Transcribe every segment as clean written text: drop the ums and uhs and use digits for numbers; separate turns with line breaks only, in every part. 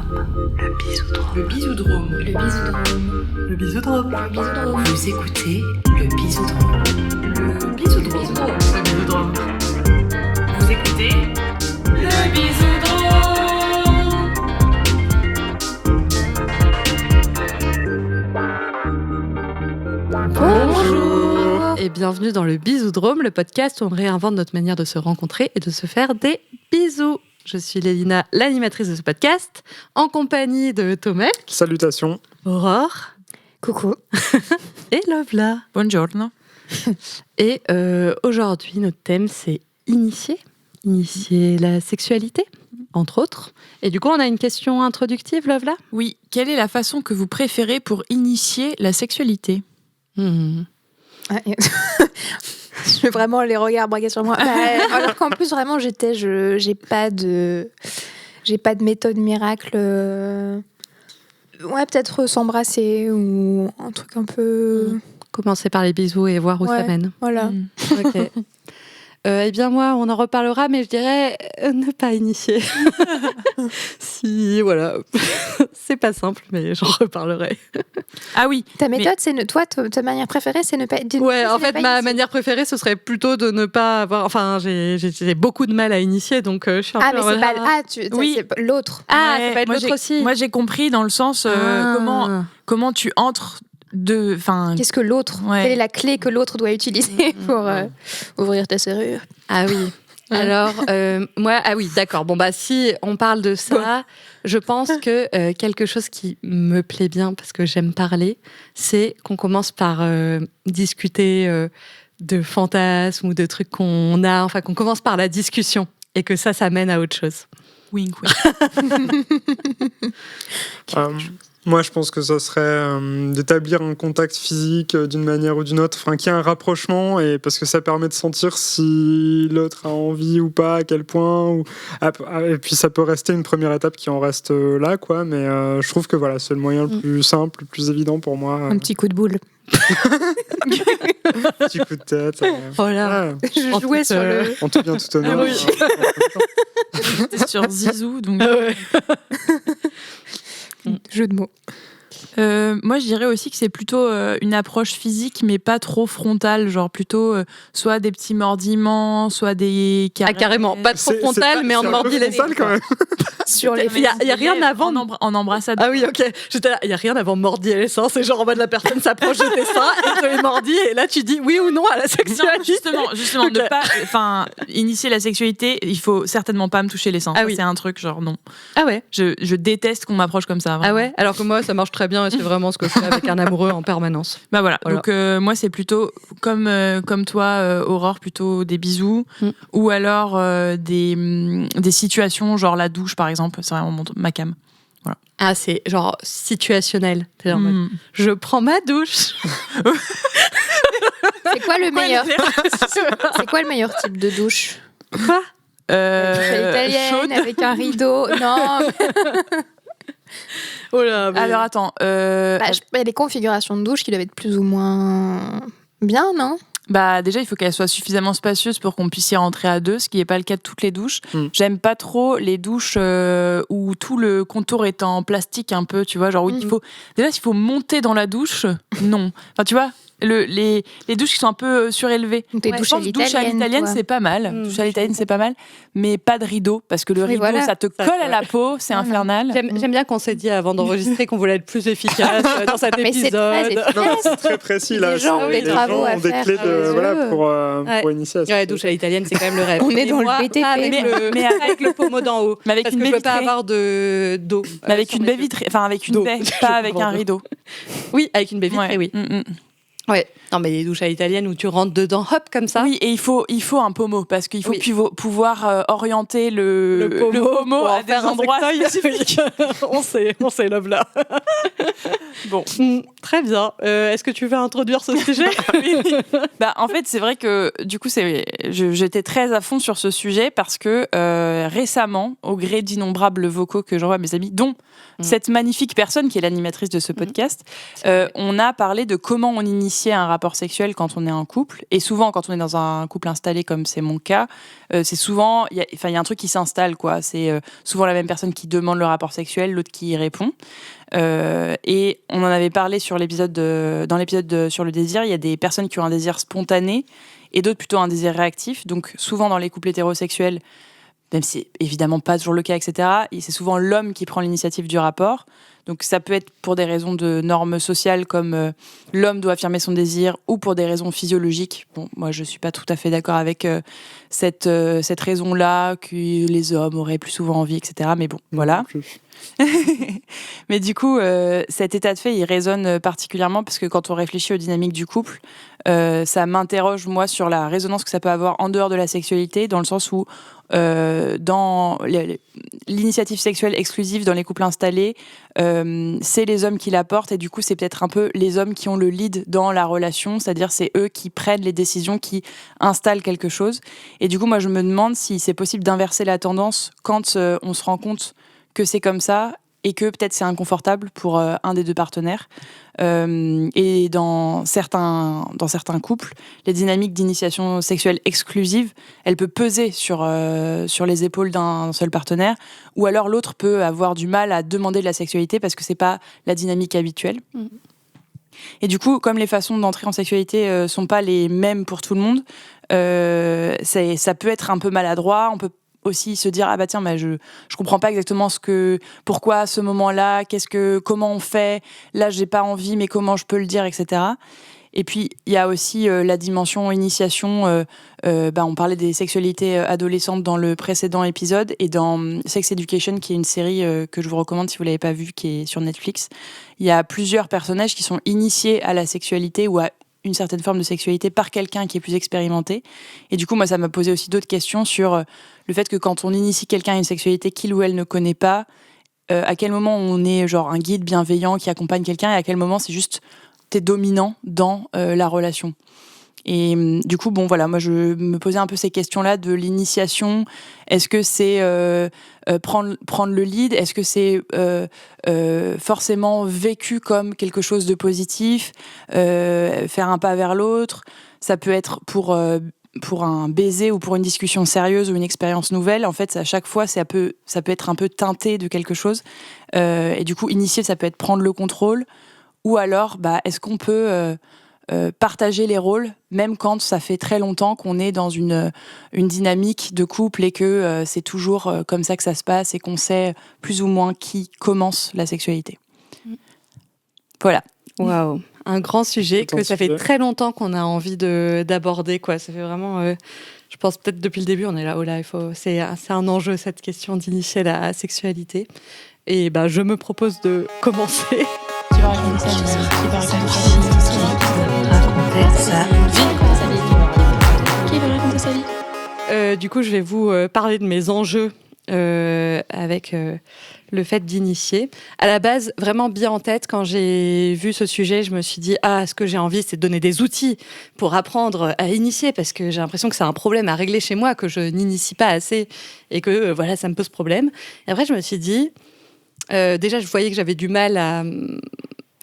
Le bisoudrome. Le bisoudrome.
Le bisoudrome.
Le bisoudrome.
Le bisoudrome.
Vous écoutez le bisoudrome. Le bisoudrome. Le bisoudrome. Vous écoutez le bisoudrome.
Bonjour et bienvenue dans le Bisoudrome, le podcast où on réinvente notre manière de se rencontrer et de se faire des bisous. Je suis Lélina, l'animatrice de ce podcast, en compagnie de Tomek.
Salutations.
Aurore.
Coucou.
Et Lovla.
Buongiorno.
Et aujourd'hui, notre thème, c'est initier la sexualité, entre autres. Et du coup, on a une question introductive, Lovla.
Oui, quelle est la façon que vous préférez pour initier la sexualité ?
Je veux vraiment les regards braqués sur moi. Alors qu'en plus, vraiment, j'ai pas de méthode miracle. Ouais, peut-être s'embrasser ou un truc un peu.
Commencer par les bisous et voir où ça mène.
Voilà.
Ok. Eh bien moi, on en reparlera, mais je dirais ne pas initier. Si, voilà, c'est pas simple, mais j'en reparlerai.
Ah oui.
Ta méthode, ta manière préférée, c'est ne pas.
Ouais, en fait, ma manière préférée, ce serait plutôt de ne pas avoir. Enfin, j'ai beaucoup de mal à initier, donc je suis un peu.
Mais c'est pas. C'est l'autre.
Ah, ça peut être l'autre aussi.
Moi, j'ai compris dans le sens comment tu entres.
Qu'est-ce que l'autre Quelle est la clé que l'autre doit utiliser pour ouvrir ta serrure?
Ah oui. Alors, d'accord. Bon, si on parle de ça, je pense que quelque chose qui me plaît bien, parce que j'aime parler, c'est qu'on commence par discuter de fantasmes ou de trucs qu'on a, enfin, qu'on commence par la discussion et que ça mène à autre chose.
Wink.
Moi, je pense que ça serait d'établir un contact physique d'une manière ou d'une autre, enfin, qu'il y ait un rapprochement, et parce que ça permet de sentir si l'autre a envie ou pas, à quel point. Et puis, ça peut rester une première étape qui en reste là, quoi. Mais je trouve que voilà, c'est le moyen le plus simple, le plus évident pour moi.
Un petit coup de boule.
Un petit coup de tête.
Voilà.
Je jouais sur le.
En tout bien, tout honneur.
Oui.
J'étais sur Zizou, donc.
Jeu de mots.
Moi, je dirais aussi que c'est plutôt une approche physique, mais pas trop frontale, genre plutôt soit des petits mordiments, soit des caresses.
Ah, carrément, pas trop frontal, mais on mordit les
frontal quand même.
Sur les. Il y a rien avant.
En embrassade.
Ah oui, ok. J'étais là, il y a rien avant mordi à l'essence. C'est genre en mode la personne s'approche de tes seins et te les mordit, et là tu dis oui ou non à la sexualité.
Non, justement,
Okay.
ne pas, initier la sexualité, il faut certainement pas me toucher les seins.
Ah
Ça,
oui.
c'est un truc genre non.
Ah ouais.
Je déteste qu'on m'approche comme ça. Vraiment.
Ah ouais. Alors que moi, ça marche très bien et c'est vraiment ce que je fais avec un amoureux en permanence.
Bah voilà. Donc moi, c'est plutôt comme toi, Aurore, plutôt des bisous ou alors des situations genre la douche par exemple. C'est vraiment ma cam. Voilà.
Ah, c'est genre situationnel. C'est en mode, je prends ma douche.
C'est quoi le meilleur C'est quoi le meilleur type de douche?
Quoi?
Italienne
Chaude.
avec un rideau. Non.
Oh là. Mais...
Alors attends.
Il y a des configurations de douche qui doivent être plus ou moins bien, non?
Bah déjà, il faut qu'elle soit suffisamment spacieuse pour qu'on puisse y rentrer à deux, ce qui n'est pas le cas de toutes les douches. J'aime pas trop les douches où tout le contour est en plastique un peu, tu vois, genre où il faut monter dans la douche. Non. Enfin, tu vois, les douches qui sont un peu surélevées.
Donc des douches à l'italienne,
c'est pas mal. Douche à l'italienne, c'est pas mal, mais pas de rideau parce que le rideau, ça te colle à la peau, c'est infernal.
J'aime bien qu'on s'est dit avant d'enregistrer qu'on voulait être plus efficace dans cet épisode.
C'est très précis là.
Les gens ont des travaux à faire.
Des clés pour initier.
La douche à l'italienne, c'est quand même le rêve.
On est dans le BTP.
Mais avec le pommeau d'en haut.
Mais avec
parce
une
que
baie
je veux pas
vitrée.
avoir d'eau.
Mais avec une baie vitrée, enfin avec une baie, pas avec un rideau.
Oui, avec une baie vitrée, oui. Ouais. Non, mais les douches à l'italienne où tu rentres dedans, hop, comme ça.
Oui, et il faut un pommeau parce qu'il faut pouvoir orienter le pommeau à des endroits spécifiques.
on sait, love là. Bon, très bien. Est-ce que tu veux introduire ce sujet?
Bah, en fait, c'est vrai que du coup, j'étais très à fond sur ce sujet parce que récemment, au gré d'innombrables vocaux que j'envoie à mes amis, dont cette magnifique personne qui est l'animatrice de ce podcast, on a parlé de comment on initie initier un rapport sexuel quand on est en couple. Et souvent, quand on est dans un couple installé, comme c'est mon cas, c'est souvent, il y a un truc qui s'installe, quoi. C'est souvent la même personne qui demande le rapport sexuel, l'autre qui y répond. Et on en avait parlé dans l'épisode sur le désir. Il y a des personnes qui ont un désir spontané et d'autres plutôt un désir réactif. Donc souvent dans les couples hétérosexuels, même si c'est évidemment pas toujours le cas, etc., c'est souvent l'homme qui prend l'initiative du rapport. Donc ça peut être pour des raisons de normes sociales, comme l'homme doit affirmer son désir, ou pour des raisons physiologiques. Bon, moi je suis pas tout à fait d'accord avec cette raison-là, que les hommes auraient plus souvent envie, etc. Mais bon, voilà. Mais du coup, cet état de fait, il résonne particulièrement parce que quand on réfléchit aux dynamiques du couple, ça m'interroge, moi, sur la résonance que ça peut avoir en dehors de la sexualité, dans le sens où dans l'initiative sexuelle exclusive dans les couples installés, c'est les hommes qui la portent, et du coup c'est peut-être un peu les hommes qui ont le lead dans la relation, c'est-à-dire c'est eux qui prennent les décisions, qui installent quelque chose. Et du coup moi je me demande si c'est possible d'inverser la tendance quand on se rend compte que c'est comme ça et que peut-être c'est inconfortable pour un des deux partenaires. Et dans certains couples, les dynamiques d'initiation sexuelle exclusive, elle peut peser sur les épaules d'un seul partenaire, ou alors l'autre peut avoir du mal à demander de la sexualité parce que c'est pas la dynamique habituelle. Et du coup, comme les façons d'entrer en sexualité sont pas les mêmes pour tout le monde, ça peut être un peu maladroit. On peut aussi se dire je comprends pas exactement pourquoi à ce moment-là, comment on fait, là j'ai pas envie mais comment je peux le dire, etc. Et puis il y a aussi la dimension initiation. On parlait des sexualités adolescentes dans le précédent épisode, et dans Sex Education, qui est une série que je vous recommande si vous l'avez pas vue, qui est sur Netflix, il y a plusieurs personnages qui sont initiés à la sexualité ou à une certaine forme de sexualité par quelqu'un qui est plus expérimenté. Et du coup, moi, ça m'a posé aussi d'autres questions sur le fait que quand on initie quelqu'un à une sexualité qu'il ou elle ne connaît pas, à quel moment on est genre un guide bienveillant qui accompagne quelqu'un, et à quel moment c'est juste t'es dominant dans la relation. Et du coup, moi, je me posais un peu ces questions-là de l'initiation. Est-ce que c'est prendre le lead ? Est-ce que c'est forcément vécu comme quelque chose de positif ? Faire un pas vers l'autre ? Ça peut être pour un baiser ou pour une discussion sérieuse ou une expérience nouvelle. En fait, à chaque fois, ça peut être un peu teinté de quelque chose. Et du coup, initier, ça peut être prendre le contrôle. Ou alors, est-ce qu'on peut partager les rôles, même quand ça fait très longtemps qu'on est dans une dynamique de couple et que c'est toujours comme ça que ça se passe et qu'on sait plus ou moins qui commence la sexualité. Voilà.
Waouh, un grand sujet
Autant
que ça fait
sujet.
très longtemps qu'on a envie d'aborder, quoi. Ça fait vraiment, je pense peut-être depuis le début, on est là, oh là, c'est un enjeu, cette question d'initier la sexualité. Et je me propose de commencer.
Tu vas raconter ça,
Qui va raconter sa vie?
Du coup, je vais vous parler de mes enjeux avec le fait d'initier. À la base, vraiment bien en tête, quand j'ai vu ce sujet, je me suis dit, ce que j'ai envie, c'est de donner des outils pour apprendre à initier, parce que j'ai l'impression que c'est un problème à régler chez moi, que je n'initie pas assez et que ça me pose problème. Et après, je me suis dit, déjà, je voyais que j'avais du mal à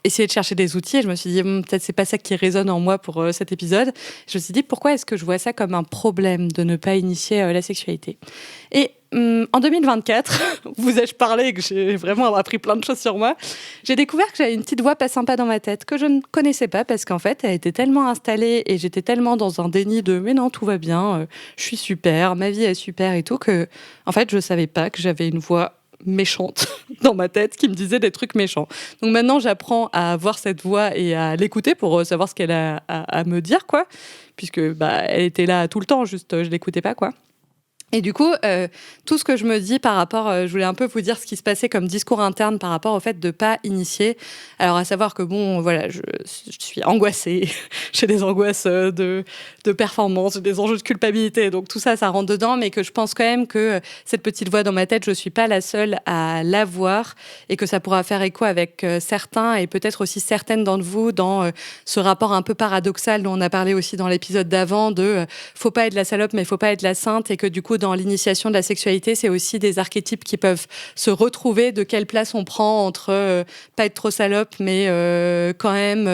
essayer de chercher des outils, et je me suis dit, peut-être c'est pas ça qui résonne en moi pour cet épisode. Je me suis dit, pourquoi est-ce que je vois ça comme un problème de ne pas initier la sexualité ? Et en 2024, vous ai-je parlé, que j'ai vraiment appris plein de choses sur moi, j'ai découvert que j'avais une petite voix pas sympa dans ma tête, que je ne connaissais pas, parce qu'en fait, elle était tellement installée, et j'étais tellement dans un déni de « mais non, tout va bien, je suis super, ma vie est super » et tout, que en fait, je savais pas que j'avais une voix méchante dans ma tête qui me disait des trucs méchants. Donc maintenant, j'apprends à avoir cette voix et à l'écouter pour savoir ce qu'elle a à me dire, quoi, puisque elle était là tout le temps, juste je l'écoutais pas, quoi. Et du coup, tout ce que je me dis par rapport, je voulais un peu vous dire ce qui se passait comme discours interne par rapport au fait de pas initier. Alors, à savoir que je suis angoissée, j'ai des angoisses de performance, j'ai des enjeux de culpabilité, donc tout ça, ça rentre dedans, mais que je pense quand même que cette petite voix dans ma tête, je suis pas la seule à l'avoir, et que ça pourra faire écho avec certains et peut-être aussi certaines d'entre vous dans ce rapport un peu paradoxal dont on a parlé aussi dans l'épisode d'avant, de faut pas être la salope, mais faut pas être la sainte, et que du coup, coup, dans l'initiation de la sexualité, c'est aussi des archétypes qui peuvent se retrouver, de quelle place on prend entre pas être trop salope, mais quand même...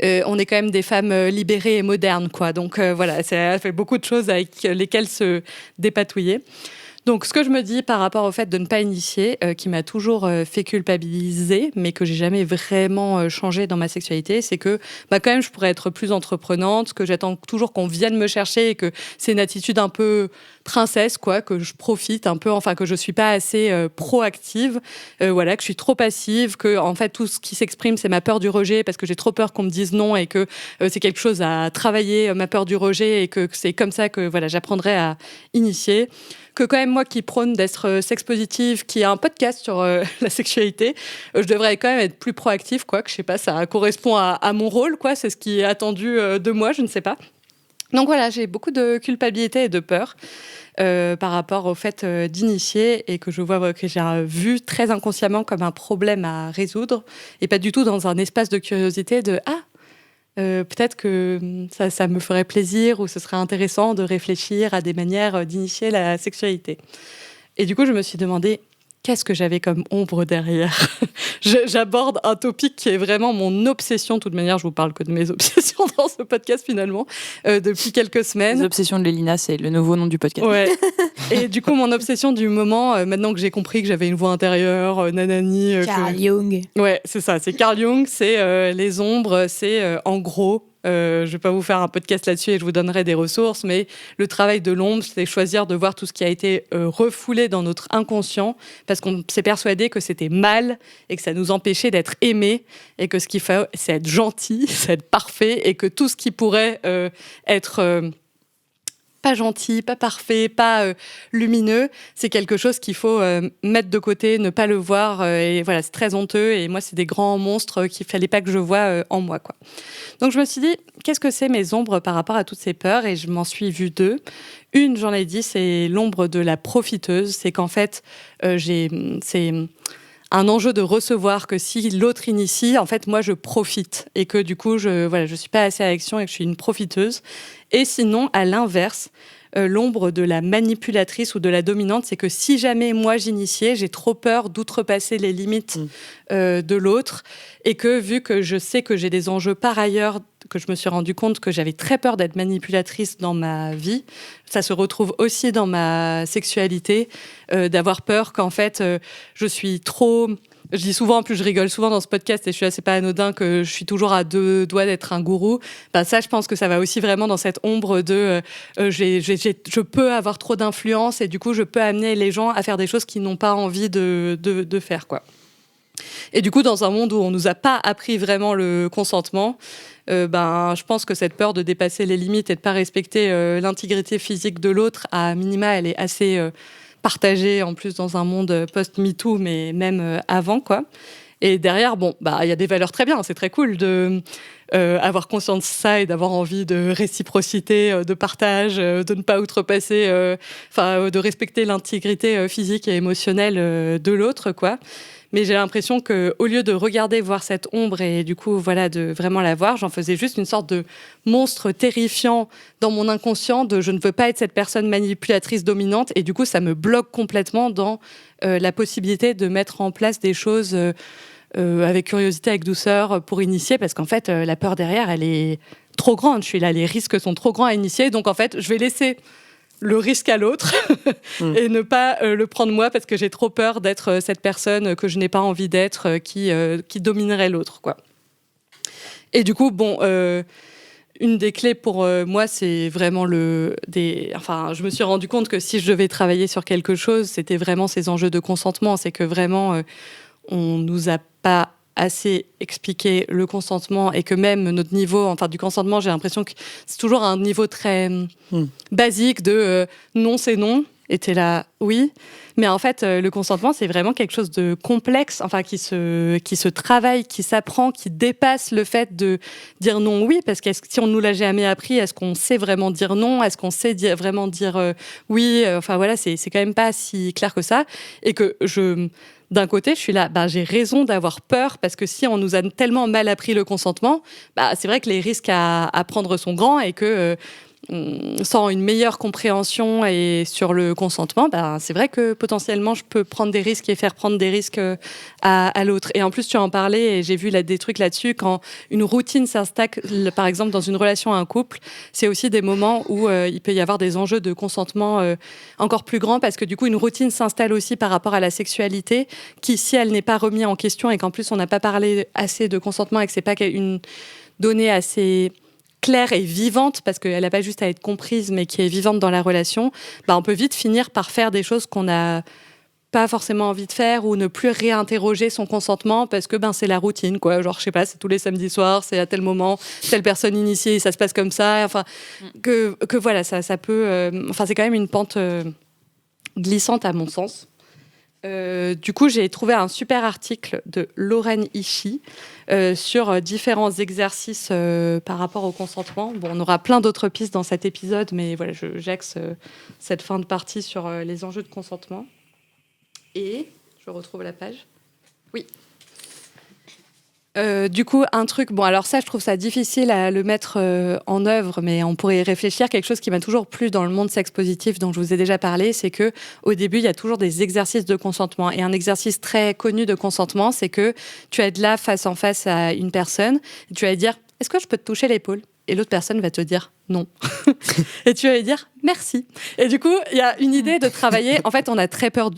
on est quand même des femmes libérées et modernes, quoi. Donc voilà, ça fait beaucoup de choses avec lesquelles se dépatouiller. Donc, ce que je me dis par rapport au fait de ne pas initier, qui m'a toujours fait culpabiliser, mais que j'ai jamais vraiment changé dans ma sexualité, c'est que quand même, je pourrais être plus entreprenante, que j'attends toujours qu'on vienne me chercher et que c'est une attitude un peu princesse, quoi, que je profite un peu, enfin, que je suis pas assez proactive, voilà, que je suis trop passive, que en fait, tout ce qui s'exprime, c'est ma peur du rejet, parce que j'ai trop peur qu'on me dise non et que c'est quelque chose à travailler, ma peur du rejet, et que c'est comme ça que voilà, j'apprendrai à initier. Que quand même moi qui prône d'être sex positive, qui a un podcast sur la sexualité, je devrais quand même être plus proactive, quoi, que je sais pas, ça correspond à mon rôle, quoi, c'est ce qui est attendu de moi, je ne sais pas. Donc voilà, j'ai beaucoup de culpabilité et de peur par rapport au fait d'initier, et que je vois que j'ai vu très inconsciemment comme un problème à résoudre, et pas du tout dans un espace de curiosité de peut-être que ça me ferait plaisir, ou ce serait intéressant de réfléchir à des manières d'initier la sexualité. Et du coup, je me suis demandé, qu'est-ce que j'avais comme ombre derrière ? J'aborde un topic qui est vraiment mon obsession. De toute manière, je vous parle que de mes obsessions dans ce podcast, finalement, depuis quelques semaines.
Les obsessions de Lélina, c'est le nouveau nom du podcast.
Ouais. Et du coup, mon obsession du moment, maintenant que j'ai compris que j'avais une voix intérieure, nanani...
Carl Jung.
Ouais, c'est ça, c'est Carl Jung, c'est les ombres, c'est en gros... je vais pas vous faire un podcast là-dessus et je vous donnerai des ressources, mais le travail de l'ombre, c'est choisir de voir tout ce qui a été refoulé dans notre inconscient, parce qu'on s'est persuadé que c'était mal et que ça nous empêchait d'être aimés, et que ce qu'il faut, c'est être gentil, c'est être parfait, et que tout ce qui pourrait être pas gentil, pas parfait, pas lumineux, c'est quelque chose qu'il faut mettre de côté, ne pas le voir, et voilà, c'est très honteux, et moi c'est des grands monstres qu'il fallait pas que je voie en moi, quoi. Donc je me suis dit, qu'est-ce que c'est mes ombres par rapport à toutes ces peurs, et je m'en suis vue deux. Une, j'en ai dit, c'est l'ombre de la profiteuse, c'est qu'en fait c'est un enjeu de recevoir, que si l'autre initie, en fait, moi, je profite, et que du coup, je suis pas assez à l'action et que je suis une profiteuse. Et sinon, à l'inverse, l'ombre de la manipulatrice ou de la dominante, c'est que si jamais moi j'initiais, j'ai trop peur d'outrepasser les limites de l'autre, et que vu que je sais que j'ai des enjeux par ailleurs, que je me suis rendu compte que j'avais très peur d'être manipulatrice dans ma vie, ça se retrouve aussi dans ma sexualité, d'avoir peur qu'en fait je suis trop... Je dis souvent, en plus je rigole souvent dans ce podcast, et je suis assez pas anodin, que je suis toujours à 2 doigts d'être un gourou. Ça, je pense que ça va aussi vraiment dans cette ombre de je peux avoir trop d'influence, et du coup je peux amener les gens à faire des choses qu'ils n'ont pas envie de faire, quoi. Et du coup, dans un monde où on nous a pas appris vraiment le consentement, je pense que cette peur de dépasser les limites et de pas respecter l'intégrité physique de l'autre, à minima, elle est assez partagée, en plus dans un monde post-MeToo, mais même avant, quoi. Et derrière, il y a des valeurs très bien, c'est très cool de avoir conscience de ça, et d'avoir envie de réciprocité, de partage, de ne pas outrepasser, de respecter l'intégrité physique et émotionnelle de l'autre, quoi. Mais j'ai l'impression qu'au lieu de regarder, voir cette ombre, et du coup, voilà, de vraiment la voir, j'en faisais juste une sorte de monstre terrifiant dans mon inconscient, de je ne veux pas être cette personne manipulatrice dominante, et du coup, ça me bloque complètement dans la possibilité de mettre en place des choses avec curiosité, avec douceur, pour initier, parce qu'en fait, la peur derrière, elle est trop grande. Je suis là, les risques sont trop grands à initier, donc en fait, je vais laisser le risque à l'autre et ne pas le prendre moi, parce que j'ai trop peur d'être cette personne que je n'ai pas envie d'être, qui dominerait l'autre, quoi. Et du coup, une des clés pour moi, c'est vraiment je me suis rendu compte que si je devais travailler sur quelque chose, c'était vraiment ces enjeux de consentement. C'est que vraiment, on nous a pas assez expliqué le consentement, et que même notre niveau du consentement, j'ai l'impression que c'est toujours un niveau très basique de non, c'est non, et t'es là, oui. Mais en fait, le consentement, c'est vraiment quelque chose de complexe, qui se travaille, qui s'apprend, qui dépasse le fait de dire non, oui, parce que si on nous l'a jamais appris, est-ce qu'on sait vraiment dire non ? Est-ce qu'on sait vraiment dire oui ? C'est quand même pas si clair que ça. Et que d'un côté, je suis là, j'ai raison d'avoir peur, parce que si on nous a tellement mal appris le consentement, c'est vrai que les risques à prendre sont grands, et que sans une meilleure compréhension et sur le consentement, c'est vrai que potentiellement je peux prendre des risques et faire prendre des risques à l'autre. Et en plus tu en parlais et j'ai vu des trucs là-dessus, quand une routine s'installe, par exemple dans une relation à un couple, c'est aussi des moments où il peut y avoir des enjeux de consentement encore plus grands, parce que du coup une routine s'installe aussi par rapport à la sexualité, qui, si elle n'est pas remise en question et qu'en plus on n'a pas parlé assez de consentement et que c'est pas une donnée assez claire et vivante, parce qu'elle n'a pas juste à être comprise, mais qui est vivante dans la relation, on peut vite finir par faire des choses qu'on n'a pas forcément envie de faire, ou ne plus réinterroger son consentement parce que c'est la routine, quoi. Genre, je sais pas, c'est tous les samedis soirs, c'est à tel moment, telle personne initiée, ça se passe comme ça. Enfin, que voilà, ça peut. C'est quand même une pente glissante à mon sens. Du coup, j'ai trouvé un super article de Lorraine Ishii sur différents exercices par rapport au consentement. Bon, on aura plein d'autres pistes dans cet épisode, mais voilà, j'axe cette fin de partie sur les enjeux de consentement. Et je retrouve la page. Oui. Du coup, un truc... Bon, alors ça, je trouve ça difficile à le mettre en œuvre, mais on pourrait y réfléchir. Quelque chose qui m'a toujours plu dans le monde sexe positif, dont je vous ai déjà parlé, c'est qu'au début, il y a toujours des exercices de consentement. Et un exercice très connu de consentement, c'est que tu es là face en face à une personne, et tu vas dire « Est-ce que je peux te toucher l'épaule ?» Et l'autre personne va te dire non. Et tu vas lui dire merci. Et du coup, il y a une idée de travailler. En fait, on a très peur.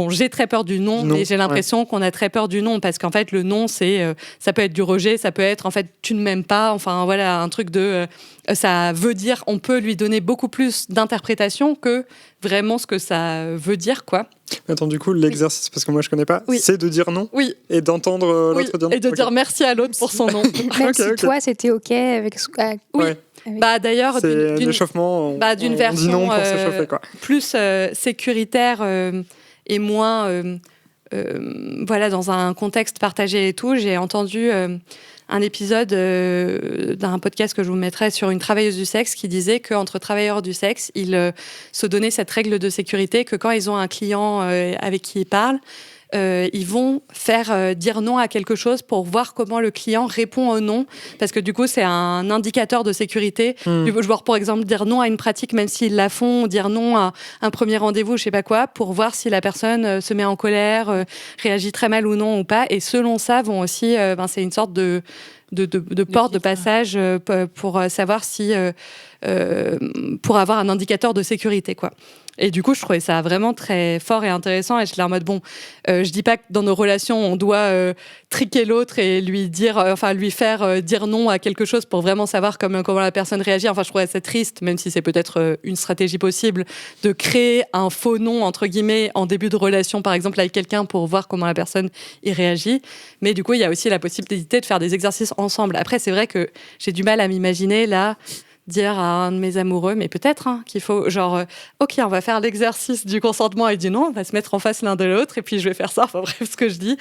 J'ai très peur du non, et j'ai l'impression qu'on a très peur du non, parce qu'en fait, le non, ça peut être du rejet, ça peut être en fait tu ne m'aimes pas. Enfin voilà, un truc de ça veut dire, on peut lui donner beaucoup plus d'interprétation que vraiment ce que ça veut dire, quoi.
Attends, du coup, l'exercice, parce que moi je connais pas, c'est de dire non, et d'entendre l'autre dire non.
Et de dire merci à l'autre pour son non.
Même si toi c'était ok avec ce.
Oui. D'ailleurs,
c'est l'échauffement.
D'une version
dit non pour s'échauffer, quoi.
Plus sécuritaire et moins dans un contexte partagé et tout. J'ai entendu un épisode d'un podcast que je vous mettrai sur une travailleuse du sexe qui disait qu'entre travailleurs du sexe, ils se donnaient cette règle de sécurité, que quand ils ont un client avec qui ils parlent, ils vont faire dire non à quelque chose pour voir comment le client répond au non, parce que du coup c'est un indicateur de sécurité. Genre, pour exemple, dire non à une pratique même s'ils la font, dire non à un premier rendez-vous, je sais pas quoi, pour voir si la personne se met en colère, réagit très mal ou non ou pas, et selon ça vont aussi c'est une sorte de porte de passage pour savoir si pour avoir un indicateur de sécurité, quoi. Et du coup, je trouvais ça vraiment très fort et intéressant. Et je suis là en mode, je dis pas que dans nos relations, on doit triquer l'autre et lui faire dire non à quelque chose pour vraiment savoir comment la personne réagit. Enfin, je trouvais ça triste, même si c'est peut-être une stratégie possible, de créer un faux non, entre guillemets, en début de relation, par exemple, avec quelqu'un pour voir comment la personne y réagit. Mais du coup, il y a aussi la possibilité de faire des exercices ensemble. Après, c'est vrai que j'ai du mal à m'imaginer, là, dire à un de mes amoureux, mais peut-être qu'il faut, ok, on va faire l'exercice du consentement, et du non, on va se mettre en face l'un de l'autre, et puis je vais faire ça, enfin bref, ce que je dis.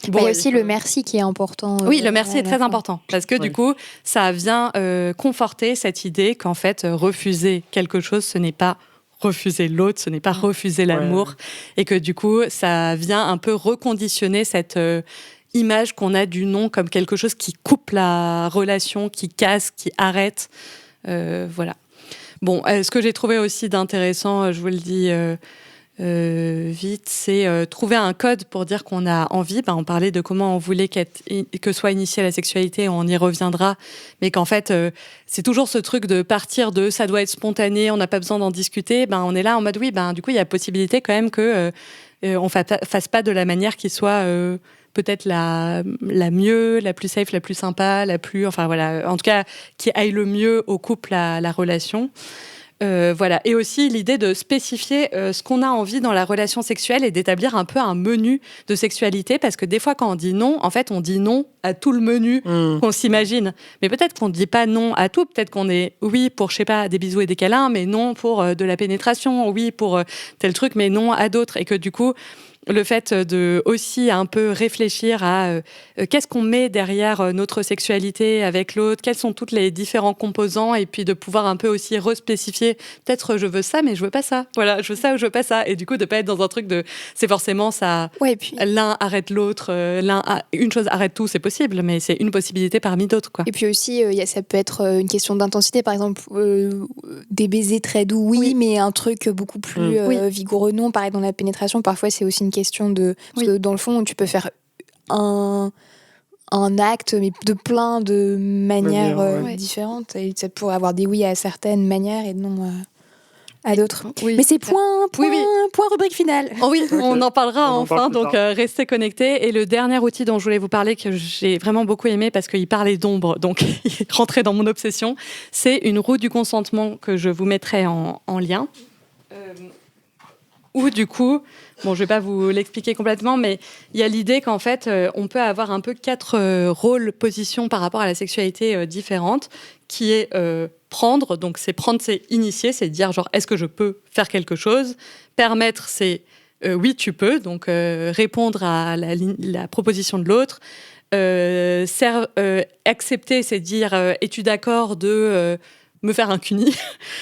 Bon, il y a aussi le merci qui est important.
Oui, le merci est très important, parce que du coup, ça vient conforter cette idée qu'en fait, refuser quelque chose, ce n'est pas refuser l'autre, ce n'est pas refuser l'amour, et que du coup, ça vient un peu reconditionner cette image qu'on a du non comme quelque chose qui coupe la relation, qui casse, qui arrête. Voilà. Bon, ce que j'ai trouvé aussi d'intéressant, je vous le dis vite, c'est trouver un code pour dire qu'on a envie. On parlait de comment on voulait que soit initiée la sexualité, on y reviendra, mais qu'en fait, c'est toujours ce truc de partir de ça doit être spontané, on n'a pas besoin d'en discuter. On est là en mode oui, du coup, il y a possibilité quand même que on fasse pas de la manière qui soit peut-être la mieux, la plus safe, la plus sympa, en tout cas, qui aille le mieux au couple, à la relation. Voilà. Et aussi l'idée de spécifier ce qu'on a envie dans la relation sexuelle et d'établir un peu un menu de sexualité, parce que des fois, quand on dit non, en fait, on dit non à tout le menu qu'on s'imagine. Mais peut-être qu'on ne dit pas non à tout, peut-être qu'on est oui pour, je sais pas, des bisous et des câlins, mais non pour de la pénétration, oui pour tel truc, mais non à d'autres. Et que du coup, le fait de aussi un peu réfléchir à qu'est-ce qu'on met derrière notre sexualité avec l'autre, quels sont tous les différents composants, et puis de pouvoir un peu aussi respécifier, peut-être je veux ça mais je veux pas ça, voilà, je veux ça ou je veux pas ça, et du coup de pas être dans un truc de c'est forcément ça,
Ouais, et puis...
l'un arrête l'autre, une chose arrête tout, c'est possible, mais c'est une possibilité parmi d'autres, quoi.
Et puis aussi, ça peut être une question d'intensité, par exemple, des baisers très doux, oui, mais un truc beaucoup plus vigoureux, non. Pareil, dans la pénétration, parfois, c'est aussi une question de... Parce que dans le fond, tu peux faire un acte, mais de plein de manières différentes. Et ça pourrait avoir des oui à certaines manières et non à d'autres.
Oui.
Mais c'est point rubrique finale.
Oh oui, on en parlera
On en
enfin,
parle plus
donc
tard.
restez connectés. Et le dernier outil dont je voulais vous parler, que j'ai vraiment beaucoup aimé parce qu'il parlait d'ombre, donc il rentrait dans mon obsession, c'est une roue du consentement que je vous mettrai en lien. Où du coup, bon, je vais pas vous l'expliquer complètement, mais il y a l'idée qu'en fait, on peut avoir un peu 4 rôles, positions par rapport à la sexualité différentes, qui est prendre, donc c'est prendre, c'est initier, c'est dire genre est-ce que je peux faire quelque chose, permettre, c'est oui tu peux, donc répondre à la proposition de l'autre, accepter, c'est dire es-tu d'accord de me faire un cuni,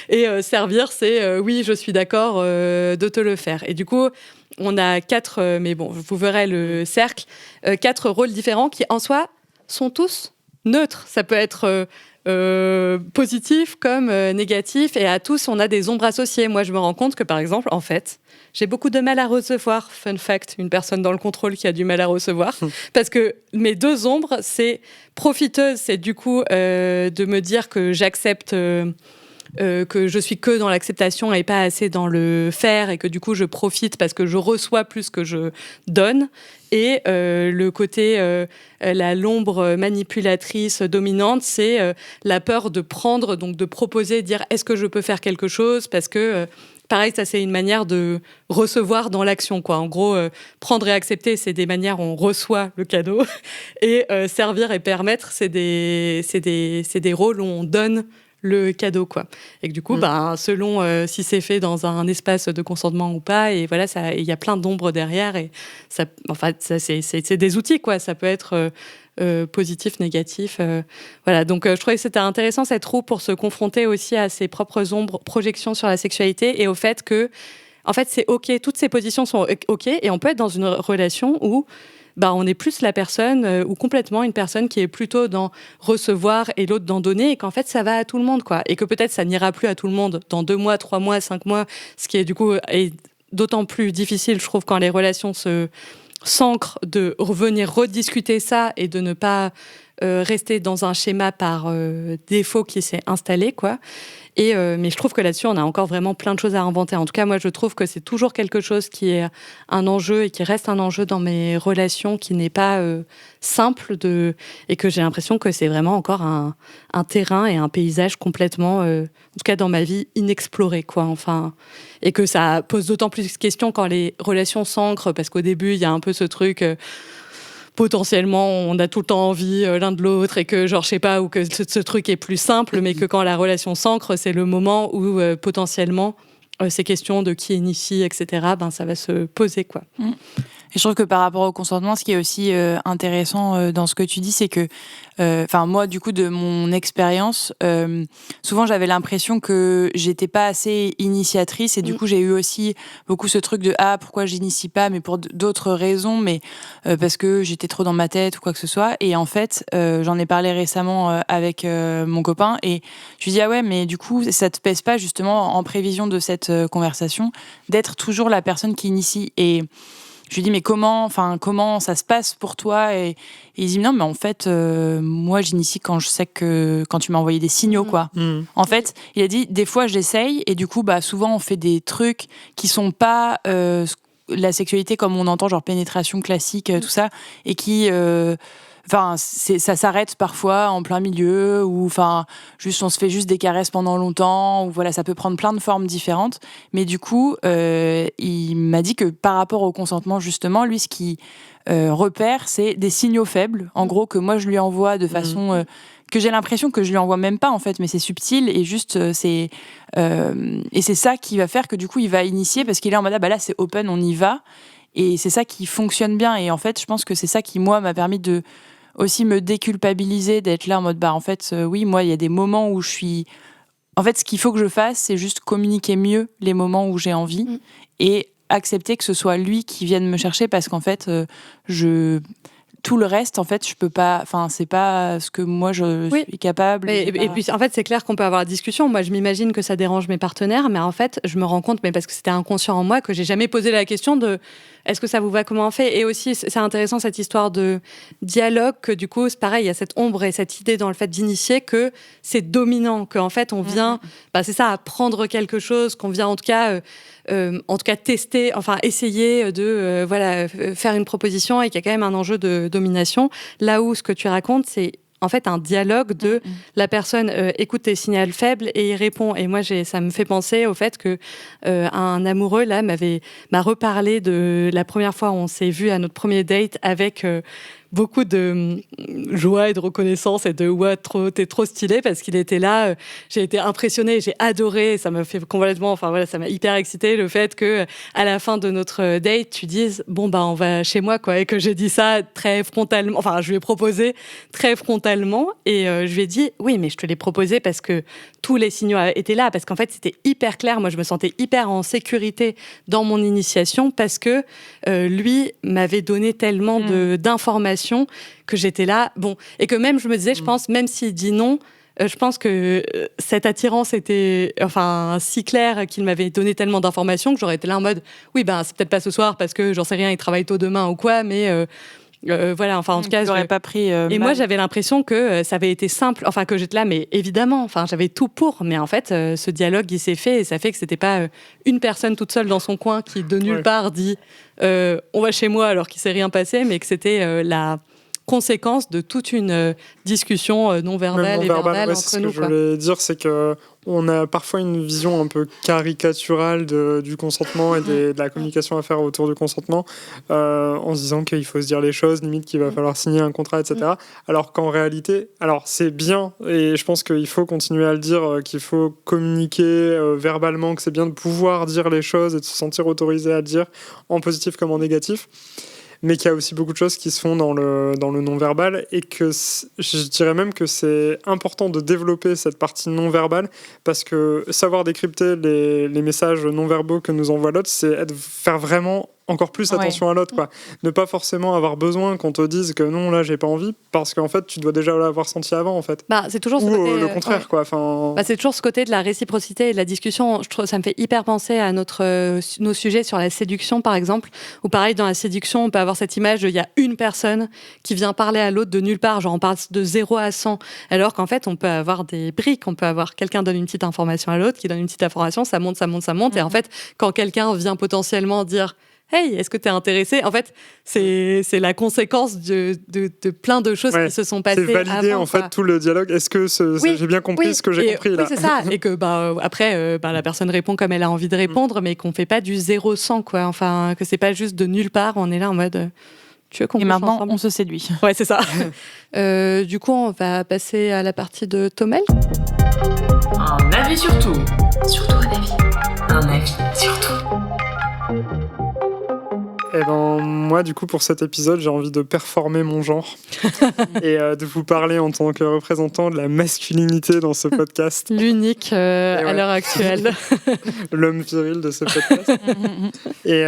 et servir, c'est oui, je suis d'accord de te le faire. Et du coup, on a 4, mais bon, vous verrez le cercle, 4 rôles différents qui, en soi, sont tous neutres. Ça peut être positif comme négatif, et à tous, on a des ombres associées. Moi, je me rends compte que, par exemple, en fait, j'ai beaucoup de mal à recevoir, fun fact, une personne dans le contrôle qui a du mal à recevoir, parce que mes 2 ombres, c'est profiteuse, c'est du coup de me dire que j'accepte, que je suis que dans l'acceptation et pas assez dans le faire, et que du coup je profite parce que je reçois plus que je donne, et le côté, l'ombre manipulatrice dominante, c'est la peur de prendre, donc de proposer, dire est-ce que je peux faire quelque chose, parce que pareil, ça c'est une manière de recevoir dans l'action, quoi. En gros, prendre et accepter, c'est des manières où on reçoit le cadeau, et servir et permettre, c'est des rôles où on donne le cadeau, quoi. Et que du coup, selon si c'est fait dans un espace de consentement ou pas, et voilà, il y a plein d'ombres derrière, et ça, enfin, ça, c'est des outils, quoi. Ça peut être positif, négatif. Voilà, donc je trouvais que c'était intéressant, cette roue, pour se confronter aussi à ses propres ombres, projections sur la sexualité, et au fait que, en fait, c'est OK, toutes ces positions sont OK, et on peut être dans une relation où on est plus la personne, ou complètement une personne qui est plutôt dans recevoir et l'autre dans donner, et qu'en fait, ça va à tout le monde, quoi. Et que peut-être ça n'ira plus à tout le monde dans 2 mois, 3 mois, 5 mois, ce qui est du coup est d'autant plus difficile, je trouve, quand les relations s'ancrent, de revenir rediscuter ça et de ne pas rester dans un schéma par défaut qui s'est installé, quoi. Et mais je trouve que là-dessus, on a encore vraiment plein de choses à inventer. En tout cas, moi, je trouve que c'est toujours quelque chose qui est un enjeu et qui reste un enjeu dans mes relations, qui n'est pas simple, et que j'ai l'impression que c'est vraiment encore un terrain et un paysage complètement, en tout cas dans ma vie, inexploré, quoi. Enfin, et que ça pose d'autant plus de questions quand les relations s'ancrent, parce qu'au début, il y a un peu ce truc... potentiellement, on a tout le temps envie l'un de l'autre, et que, genre, je sais pas, ou que ce truc est plus simple, mais que quand la relation s'ancre, c'est le moment où potentiellement ces questions de qui initie, etc., ça va se poser, quoi.
Et je trouve que par rapport au consentement, ce qui est aussi intéressant dans ce que tu dis, c'est que, moi, du coup, de mon expérience, souvent j'avais l'impression que j'étais pas assez initiatrice, et du coup j'ai eu aussi beaucoup ce truc de pourquoi j'initie pas, mais pour d'autres raisons, mais parce que j'étais trop dans ma tête ou quoi que ce soit. Et en fait, j'en ai parlé récemment avec mon copain, et je lui dis ouais, mais du coup ça te pèse pas, justement, en prévision de cette conversation, d'être toujours la personne qui initie? Et je lui dis mais comment ça se passe pour toi? Et il dit non, mais en fait moi j'initie quand je sais que quand tu m'as envoyé des signaux, quoi. En fait, il a dit des fois j'essaye, et du coup souvent on fait des trucs qui sont pas la sexualité comme on entend, genre pénétration classique, tout ça, et qui ça s'arrête parfois en plein milieu, ou juste on se fait juste des caresses pendant longtemps, ou voilà, ça peut prendre plein de formes différentes. Mais du coup, il m'a dit que par rapport au consentement, justement, lui, ce qui repère, c'est des signaux faibles, en gros, que moi je lui envoie de façon que j'ai l'impression que je lui envoie même pas, en fait, mais c'est subtil, et juste et c'est ça qui va faire que du coup il va initier, parce qu'il est en mode là c'est open, on y va. Et c'est ça qui fonctionne bien. Et en fait, je pense que c'est ça qui, moi, m'a permis de aussi me déculpabiliser, d'être là en mode, en fait, oui, moi, il y a des moments où je suis... En fait, ce qu'il faut que je fasse, c'est juste communiquer mieux les moments où j'ai envie et accepter que ce soit lui qui vienne me chercher parce qu'en fait, tout le reste, en fait, je peux pas. Enfin, c'est pas ce que moi je suis capable.
Et puis, en fait, c'est clair qu'on peut avoir la discussion. Moi, je m'imagine que ça dérange mes partenaires, mais en fait, je me rends compte, mais parce que c'était inconscient en moi, que j'ai jamais posé la question de est-ce que ça vous va, comment on fait. Et aussi, c'est intéressant cette histoire de dialogue, que du coup, c'est pareil, il y a cette ombre et cette idée dans le fait d'initier que c'est dominant, qu'en fait, on vient, c'est ça, apprendre quelque chose, qu'on vient en tout cas tester, enfin essayer de faire une proposition et qu'il y a quand même un enjeu de domination. Là où ce que tu racontes, c'est en fait un dialogue de la personne écoute tes signaux faibles et y répond. Et moi, ça me fait penser au fait que un amoureux là m'a reparlé de la première fois où on s'est vu à notre premier date avec beaucoup de joie et de reconnaissance et de t'es trop stylé, parce qu'il était là. J'ai été impressionnée, j'ai adoré, ça m'a fait complètement, ça m'a hyper excitée le fait que à la fin de notre date tu dises on va chez moi quoi, et que j'ai dit ça très frontalement, je lui ai proposé très frontalement et je lui ai dit oui mais je te l'ai proposé parce que tous les signaux étaient là, parce qu'en fait c'était hyper clair, moi je me sentais hyper en sécurité dans mon initiation parce que lui m'avait donné tellement d'informations que j'étais là, et que même je me disais, je pense, même s'il dit non, je pense que cette attirance était si claire qu'il m'avait donné tellement d'informations que j'aurais été là en mode oui c'est peut-être pas ce soir parce que j'en sais rien, il travaille tôt demain ou quoi, mais en tout cas
j'aurais pas pris
et moi j'avais l'impression que ça avait été simple, que j'étais là mais évidemment, j'avais tout pour, mais en fait ce dialogue il s'est fait et ça fait que c'était pas une personne toute seule dans son coin qui de nulle part dit on va chez moi alors qu'il s'est rien passé, mais que c'était la conséquence de toute une discussion non-verbale et verbale entre nous.
Ce que je voulais dire, c'est que on a parfois une vision un peu caricaturale du consentement et de la communication à faire autour du consentement, en se disant qu'il faut se dire les choses, limite qu'il va falloir signer un contrat, etc. Alors qu'en réalité, c'est bien, et je pense qu'il faut continuer à le dire, qu'il faut communiquer verbalement, que c'est bien de pouvoir dire les choses et de se sentir autorisé à le dire, en positif comme en négatif. Mais qu'il y a aussi beaucoup de choses qui se font dans le non-verbal, et que je dirais même que c'est important de développer cette partie non-verbale, parce que savoir décrypter les messages non-verbaux que nous envoie l'autre, c'est faire vraiment encore plus attention à l'autre, quoi. Ne pas forcément avoir besoin qu'on te dise que non, là j'ai pas envie, parce qu'en fait tu dois déjà l'avoir senti avant, en fait.
C'est toujours
le contraire, quoi.
C'est toujours ce côté de la réciprocité et de la discussion. Je trouve ça me fait hyper penser à nos sujets sur la séduction, par exemple, où pareil, dans la séduction on peut avoir cette image il y a une personne qui vient parler à l'autre de nulle part, genre on parle de 0 à 100, alors qu'en fait on peut avoir des briques, on peut avoir quelqu'un donne une petite information à l'autre, qui donne une petite information, ça monte, et en fait quand quelqu'un vient potentiellement dire hey, est-ce que tu es intéressé ? En fait, c'est la conséquence de plein de choses qui se sont passées avant.
C'est valider en fait tout le dialogue. Est-ce que j'ai bien compris ce que j'ai compris là ?
Oui, c'est ça. Et que après, la personne répond comme elle a envie de répondre, mais qu'on fait pas du 0-100, quoi. Que c'est pas juste de nulle part. On est là en mode. Tu veux qu'on
et maintenant, ensemble ? On se séduit.
Ouais, c'est ça. Du coup, on va passer à la partie de Tomel.
Un avis sur tout. Surtout un avis. Un avis sur tout.
Et moi, du coup, pour cet épisode, j'ai envie de performer mon genre et de vous parler en tant que représentant de la masculinité dans ce podcast.
L'unique à l'heure actuelle.
L'homme viril de ce podcast. Et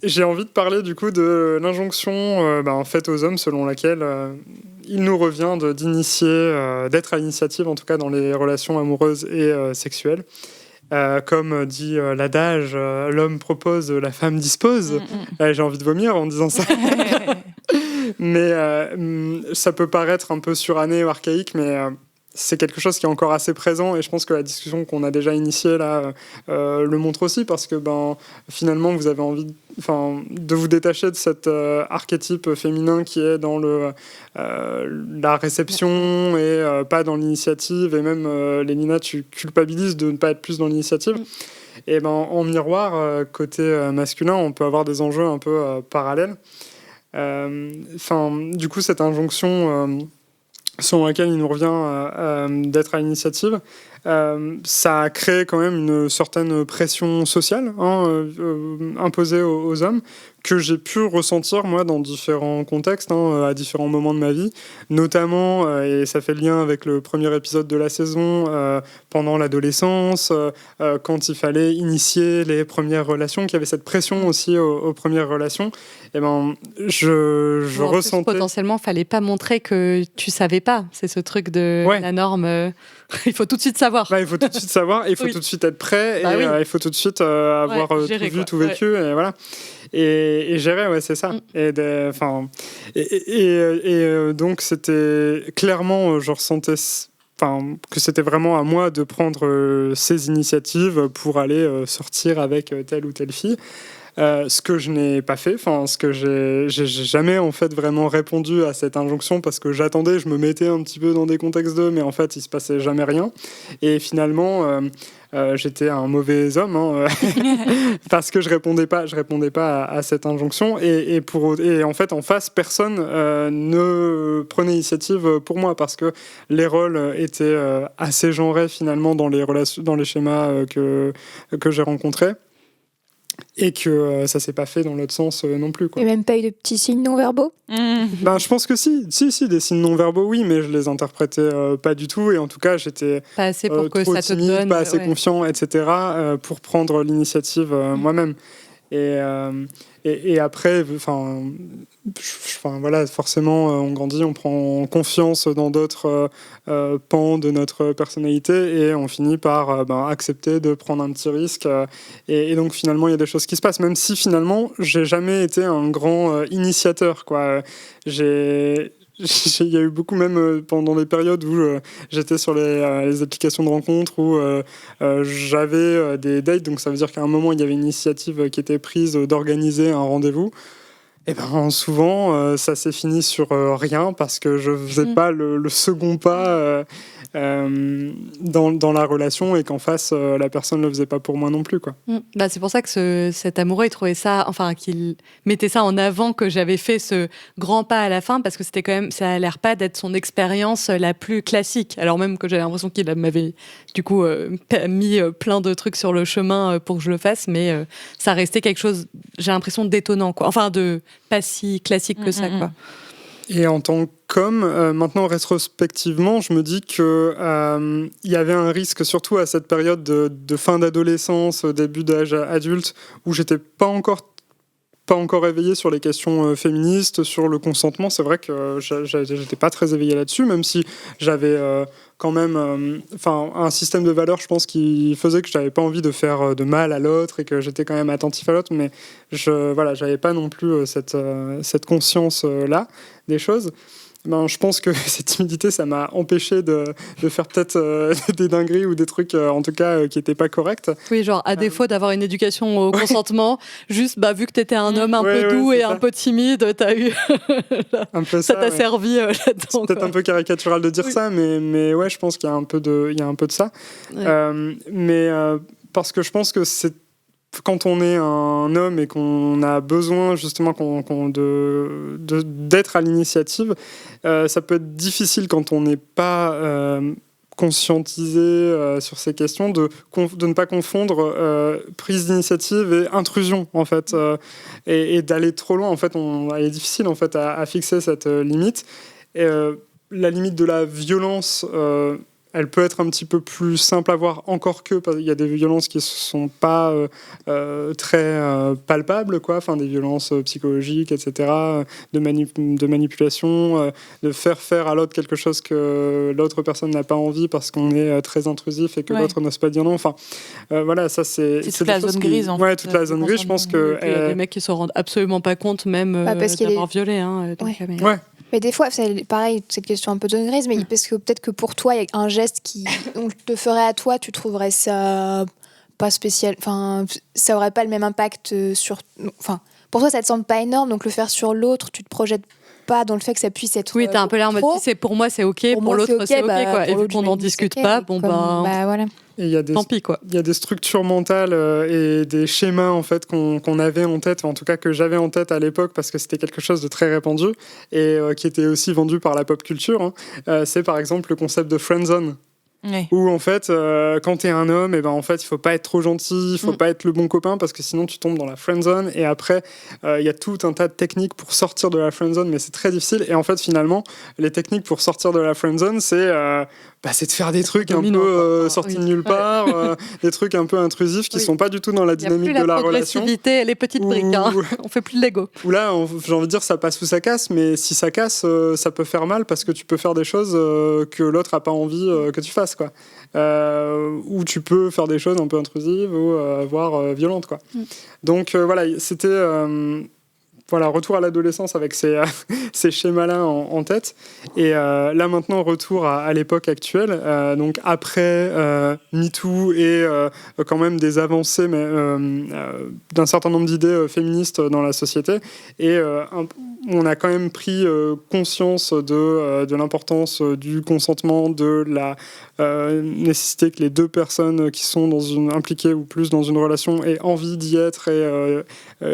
j'ai envie de parler, du coup, de l'injonction faite aux hommes selon laquelle il nous revient d'initier, d'être à l'initiative, en tout cas dans les relations amoureuses et sexuelles. Comme dit l'adage, l'homme propose, la femme dispose. J'ai envie de vomir en disant ça. Mais ça peut paraître un peu suranné ou archaïque, mais c'est quelque chose qui est encore assez présent, et je pense que la discussion qu'on a déjà initiée là le montre aussi, parce que finalement vous avez envie de vous détacher de cet archétype féminin qui est dans la réception et pas dans l'initiative, et même Lénina, tu culpabilises de ne pas être plus dans l'initiative. Et en miroir, côté masculin, on peut avoir des enjeux un peu parallèles. Du coup, cette injonction selon laquelle il nous revient d'être à l'initiative, ça a créé quand même une certaine pression sociale imposée aux hommes, que j'ai pu ressentir moi dans différents contextes, à différents moments de ma vie, notamment, et ça fait le lien avec le premier épisode de la saison, pendant l'adolescence, quand il fallait initier les premières relations, qu'il y avait cette pression aussi aux premières relations, et ben je ressentais...
Potentiellement, fallait pas montrer que tu savais pas. C'est ce truc de la norme. Il faut tout de suite savoir.
Il faut tout de suite savoir, il faut tout de suite être prêt, et il faut tout de suite avoir
gérer,
tout vu, tout vécu, et voilà. Et gérer, c'est ça. Donc c'était clairement, je ressentais que c'était vraiment à moi de prendre ces initiatives pour aller sortir avec telle ou telle fille. Ce que je n'ai pas fait, ce que j'ai jamais en fait vraiment répondu à cette injonction, parce que j'attendais, je me mettais un petit peu dans des contextes d'eux, mais en fait il se passait jamais rien. Et finalement j'étais un mauvais homme, parce que je répondais pas à cette injonction, et en fait en face personne ne prenait l'initiative pour moi, parce que les rôles étaient assez genrés finalement dans les relations, dans les schémas que j'ai rencontrés. Et que ça s'est pas fait dans l'autre sens non plus, quoi.
Et même pas eu de petits signes non-verbaux ?
Je pense que si, des signes non-verbaux, oui, mais je les interprétais pas du tout, et en tout cas j'étais
pas assez pour que
trop
ça te
timide,
donne,
pas assez confiant, etc., pour prendre l'initiative moi-même. Et après, voilà, forcément, on grandit, on prend confiance dans d'autres pans de notre personnalité, et on finit par accepter de prendre un petit risque. Et donc, finalement, il y a des choses qui se passent, même si finalement, j'ai jamais été un grand initiateur, quoi. Il y a eu beaucoup, même pendant les périodes où j'étais sur les applications de rencontres, où j'avais des dates, donc ça veut dire qu'à un moment il y avait une initiative qui était prise d'organiser un rendez-vous. Et souvent ça s'est fini sur rien, parce que je faisais pas le second pas dans la relation, et qu'en face la personne le faisait pas pour moi non plus, quoi.
C'est pour ça que cet amoureux, il trouvait ça, qu'il mettait ça en avant, que j'avais fait ce grand pas à la fin, parce que c'était quand même, ça a l'air pas d'être son expérience la plus classique, alors même que j'avais l'impression qu'il m'avait du coup mis plein de trucs sur le chemin pour que je le fasse, mais ça restait quelque chose, j'ai l'impression, d'étonnant, quoi. De pas si classique que ça, quoi.
Et en tant qu'homme, maintenant rétrospectivement, je me dis que y avait un risque, surtout à cette période de fin d'adolescence, début d'âge adulte, où j'étais pas encore éveillé sur les questions féministes, sur le consentement. C'est vrai que j'étais pas très éveillé là-dessus, même si j'avais quand même un système de valeurs, je pense, qui faisait que j'avais pas envie de faire de mal à l'autre, et que j'étais quand même attentif à l'autre, mais j'avais pas non plus cette conscience là des choses. Je pense que cette timidité, ça m'a empêché de faire peut-être des dingueries, ou des trucs, en tout cas, qui n'étaient pas corrects.
Oui, à défaut d'avoir une éducation au consentement, juste vu que tu étais un homme un peu doux et un peu timide, t'as eu... ça t'a servi là-dedans.
C'est peut-être un peu caricatural de dire ça, mais ouais, je pense qu'il y a un peu de ça. Ouais. Parce que je pense que c'est quand on est un homme et qu'on a besoin justement d'être à l'initiative, ça peut être difficile quand on n'est pas conscientisé sur ces questions, de ne pas confondre prise d'initiative et intrusion, en fait, et d'aller trop loin. En fait, il est difficile en fait à fixer cette limite. La limite de la violence, elle peut être un petit peu plus simple à voir, encore que il y a des violences qui ne sont pas très palpables, quoi. Des violences psychologiques, etc., de manipulation, de faire à l'autre quelque chose que l'autre personne n'a pas envie, parce qu'on est très intrusif et que l'autre n'ose pas dire non. Voilà, ça c'est
toute la zone grise.
Toute la zone grise, je pense que...
Il y a des mecs qui se rendent absolument pas compte, même d'avoir violé.
Ouais. Mais des fois, c'est pareil, cette question un peu de zone grise, mais parce que peut-être que pour toi, il y a un geste qui on te ferait à toi, tu trouverais ça pas spécial. Ça aurait pas le même impact sur. Pour toi, ça te semble pas énorme, donc le faire sur l'autre, tu te projettes pas dans le fait que ça puisse être.
Oui, t'es un peu là en mode, si c'est pour moi, c'est ok, pour l'autre, c'est ok, quoi. Et vu qu'on n'en discute pas,
voilà.
Et il y a
tant pis, quoi.
Il y a des structures mentales et des schémas en fait qu'on avait en tête, en tout cas que j'avais en tête à l'époque, parce que c'était quelque chose de très répandu et qui était aussi vendu par la pop culture. C'est par exemple le concept de friendzone. Où en fait, quand t'es un homme, et ben en fait, il faut pas être trop gentil, il faut pas être le bon copain parce que sinon tu tombes dans la friendzone. Et après, il y a tout un tas de techniques pour sortir de la friendzone, mais c'est très difficile. Et en fait, finalement, les techniques pour sortir de la friendzone, c'est de faire des trucs un peu sortis de nulle part, des trucs un peu intrusifs qui sont pas du tout dans la dynamique de la relation.
Les petites briques, on fait plus de Lego.
Ou là, j'ai envie de dire, ça passe ou ça casse, mais si ça casse, ça peut faire mal parce que tu peux faire des choses que l'autre a pas envie que tu fasses, quoi. Ou tu peux faire des choses un peu intrusives ou voire violentes, quoi. Donc voilà, c'était retour à l'adolescence avec ces schémas-là en tête. Et là maintenant, retour à l'époque actuelle, donc après MeToo et quand même des avancées d'un certain nombre d'idées féministes dans la société. Et on a quand même pris conscience de l'importance du consentement, de la nécessité que les deux personnes qui sont impliquées ou plus dans une relation aient envie d'y être et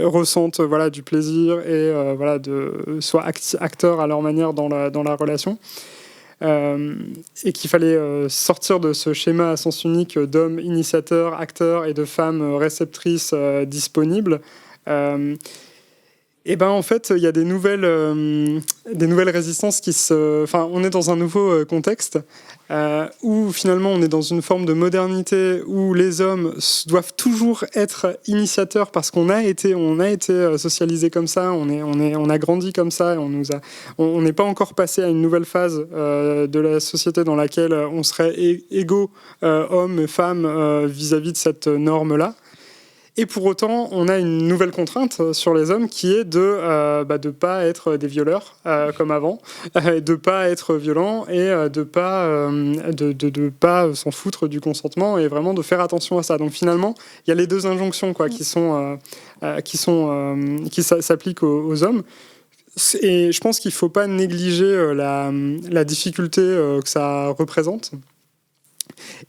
ressentent du plaisir et soient acteurs à leur manière dans la relation. Et qu'il fallait sortir de ce schéma à sens unique d'hommes initiateurs, acteurs et de femmes réceptrices disponibles. Et ben en fait, il y a des nouvelles résistances on est dans un nouveau contexte où finalement on est dans une forme de modernité où les hommes doivent toujours être initiateurs parce qu'on a été socialisés comme ça, on a grandi comme ça, et on n'est pas encore passé à une nouvelle phase de la société dans laquelle on serait égaux hommes et femmes vis-à-vis de cette norme-là. Et pour autant, on a une nouvelle contrainte sur les hommes qui est de pas être des violeurs comme avant, de pas être violents et de pas s'en foutre du consentement et vraiment de faire attention à ça. Donc finalement, il y a les deux injonctions qui s'appliquent aux hommes. Et je pense qu'il ne faut pas négliger la difficulté que ça représente.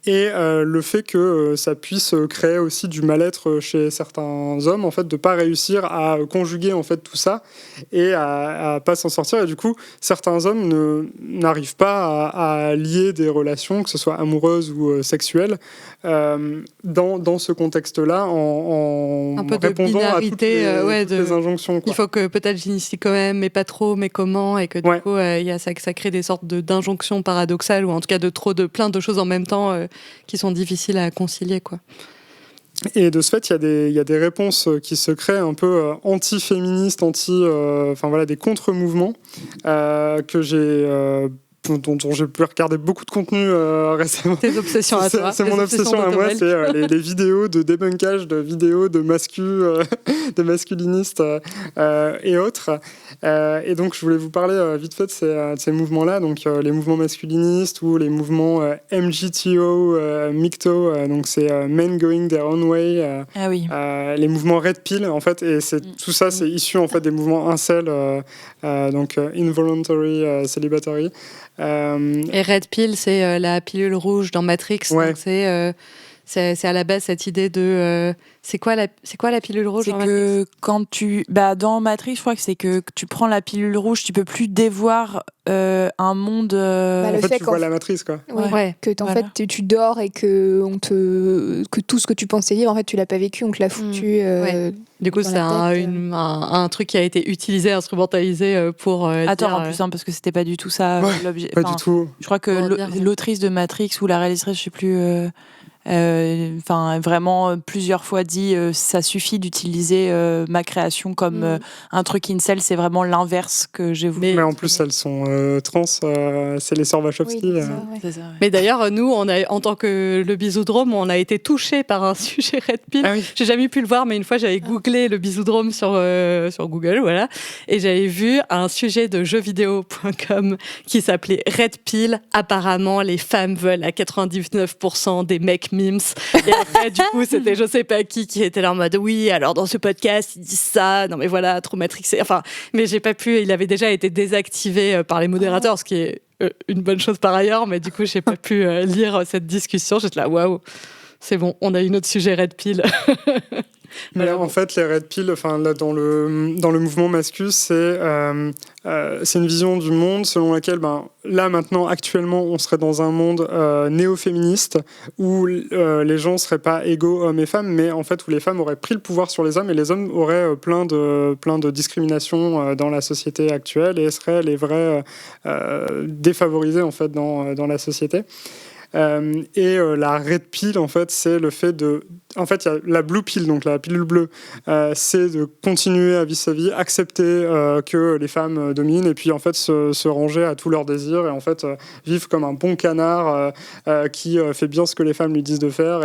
Et le fait que ça puisse créer aussi du mal-être chez certains hommes, en fait, de pas réussir à conjuguer en fait tout ça et à pas s'en sortir. Et du coup, certains hommes n'arrivent pas à lier des relations, que ce soit amoureuses ou sexuelles, dans ce contexte-là, en répondant à toutes les injonctions. Quoi.
Il faut que peut-être j'initie quand même, mais pas trop, mais comment, et que du coup, ça crée des sortes d'injonctions paradoxales, ou en tout cas de plein de choses en même temps qui sont difficiles à concilier, quoi.
Et de ce fait, il y a des réponses qui se créent un peu anti-féministes, des contre-mouvements que j'ai dont j'ai pu regarder beaucoup de contenu récemment.
Tes obsessions à toi.
C'est mon obsession à moi, c'est les vidéos de débunkage, de vidéos de de masculinistes et autres. Et donc, je voulais vous parler vite fait de ces mouvements-là, donc les mouvements masculinistes ou les mouvements MGTO, MGTO, donc c'est Men Going Their Own Way, les mouvements Red Pill, en fait, et tout ça, c'est issu en fait des mouvements incel, donc Involuntary Celibatary.
Et Red Pill, c'est la pilule rouge dans Matrix.
Ouais.
Donc c'est à la base cette idée de c'est quoi la pilule rouge dans Matrix ?
C'est que quand dans Matrix, je crois que c'est que tu prends la pilule rouge, tu peux plus dévoir un monde.
En fait, tu vois la matrice, quoi.
Que en fait tu dors et que tout ce que tu pensais vivre, en fait tu l'as pas vécu, on te l'a foutu.
Du coup, c'est un truc qui a été utilisé, instrumentalisé pour.
À tort en plus, parce que c'était pas du tout ça l'objet.
Pas du tout.
Je crois que l'autrice de Matrix ou la réalisatrice, je sais plus. Vraiment plusieurs fois dit ça suffit d'utiliser ma création comme un truc incel, c'est vraiment l'inverse que j'ai voulu.
Mais en plus elles sont trans, c'est les sœurs Wachowski.
C'est ça,
Mais d'ailleurs nous en tant que le Bisoudrome, on a été touchés par un sujet Red Pill. J'ai jamais pu le voir, mais une fois j'avais googlé le Bisoudrome sur Google, voilà, et j'avais vu un sujet de jeuxvideo.com qui s'appelait Red Pill, apparemment les femmes veulent à 99% des mecs memes. Et après, du coup, c'était je sais pas qui était là en mode oui, alors dans ce podcast, ils disent ça. Non, mais voilà, trop matrixé. Enfin, mais j'ai pas pu. Il avait déjà été désactivé par les modérateurs, ce qui est une bonne chose par ailleurs. Mais du coup, j'ai pas pu lire cette discussion. J'étais là, waouh, c'est bon, on a une autre sujet Red Pill.
Mais en fait, les red pill, là, dans le mouvement mascu, c'est une vision du monde selon laquelle, là maintenant, actuellement, on serait dans un monde néo-féministe où les gens seraient pas égaux hommes et femmes, mais en fait où les femmes auraient pris le pouvoir sur les hommes et les hommes auraient plein de discriminations dans la société actuelle et seraient les vrais défavorisés en fait dans la société. La red pill, en fait, c'est le fait de... En fait, il y a la blue pill, donc la pilule bleue, c'est de continuer à vivre sa vie, accepter que les femmes dominent et puis, en fait, se ranger à tous leurs désirs et, en fait, vivre comme un bon canard qui fait bien ce que les femmes lui disent de faire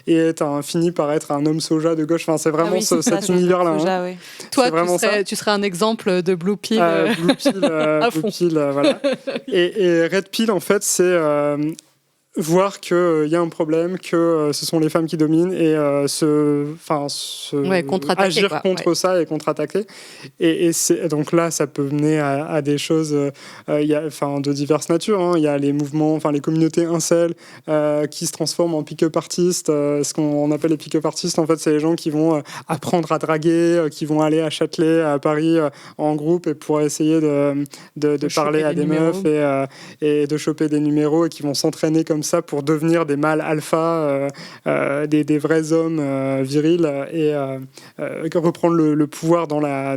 et finit par être un homme soja de gauche. Enfin, c'est vraiment cet univers-là.
Soja,
hein.
oui.
Toi, tu serais un exemple de blue pill.
Blue pill, blue pill, voilà. Et red pill, en fait, c'est... voir qu'il y a un problème, que ce sont les femmes qui dominent et agir contre ça et contre-attaquer. Et donc là, ça peut mener à des choses de diverses natures. Hein. Il y a les mouvements, les communautés incel qui se transforment en pick-up artistes. Ce qu'on appelle les pick-up artistes, en fait, c'est les gens qui vont apprendre à draguer, qui vont aller à Châtelet, à Paris, en groupe et pour essayer de parler à des meufs et de choper des numéros et qui vont s'entraîner comme ça pour devenir des mâles alpha, des vrais hommes virils et reprendre le pouvoir dans la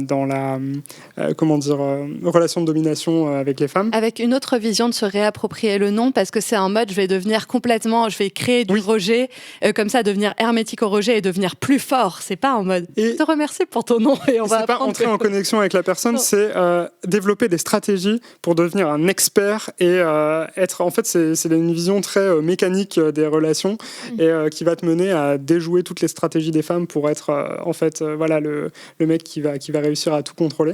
relation de domination avec les femmes.
Avec une autre vision de se réapproprier le nom, parce que c'est un mode, je vais créer du rejet, comme ça devenir hermétique au rejet et devenir plus fort. C'est pas en mode je te remercie pour ton nom et on va
pas entrer en connexion avec la personne, c'est développer des stratégies pour devenir un expert et être, en fait, c'est une vision très mécanique des relations et qui va te mener à déjouer toutes les stratégies des femmes pour être le mec qui va réussir à tout contrôler.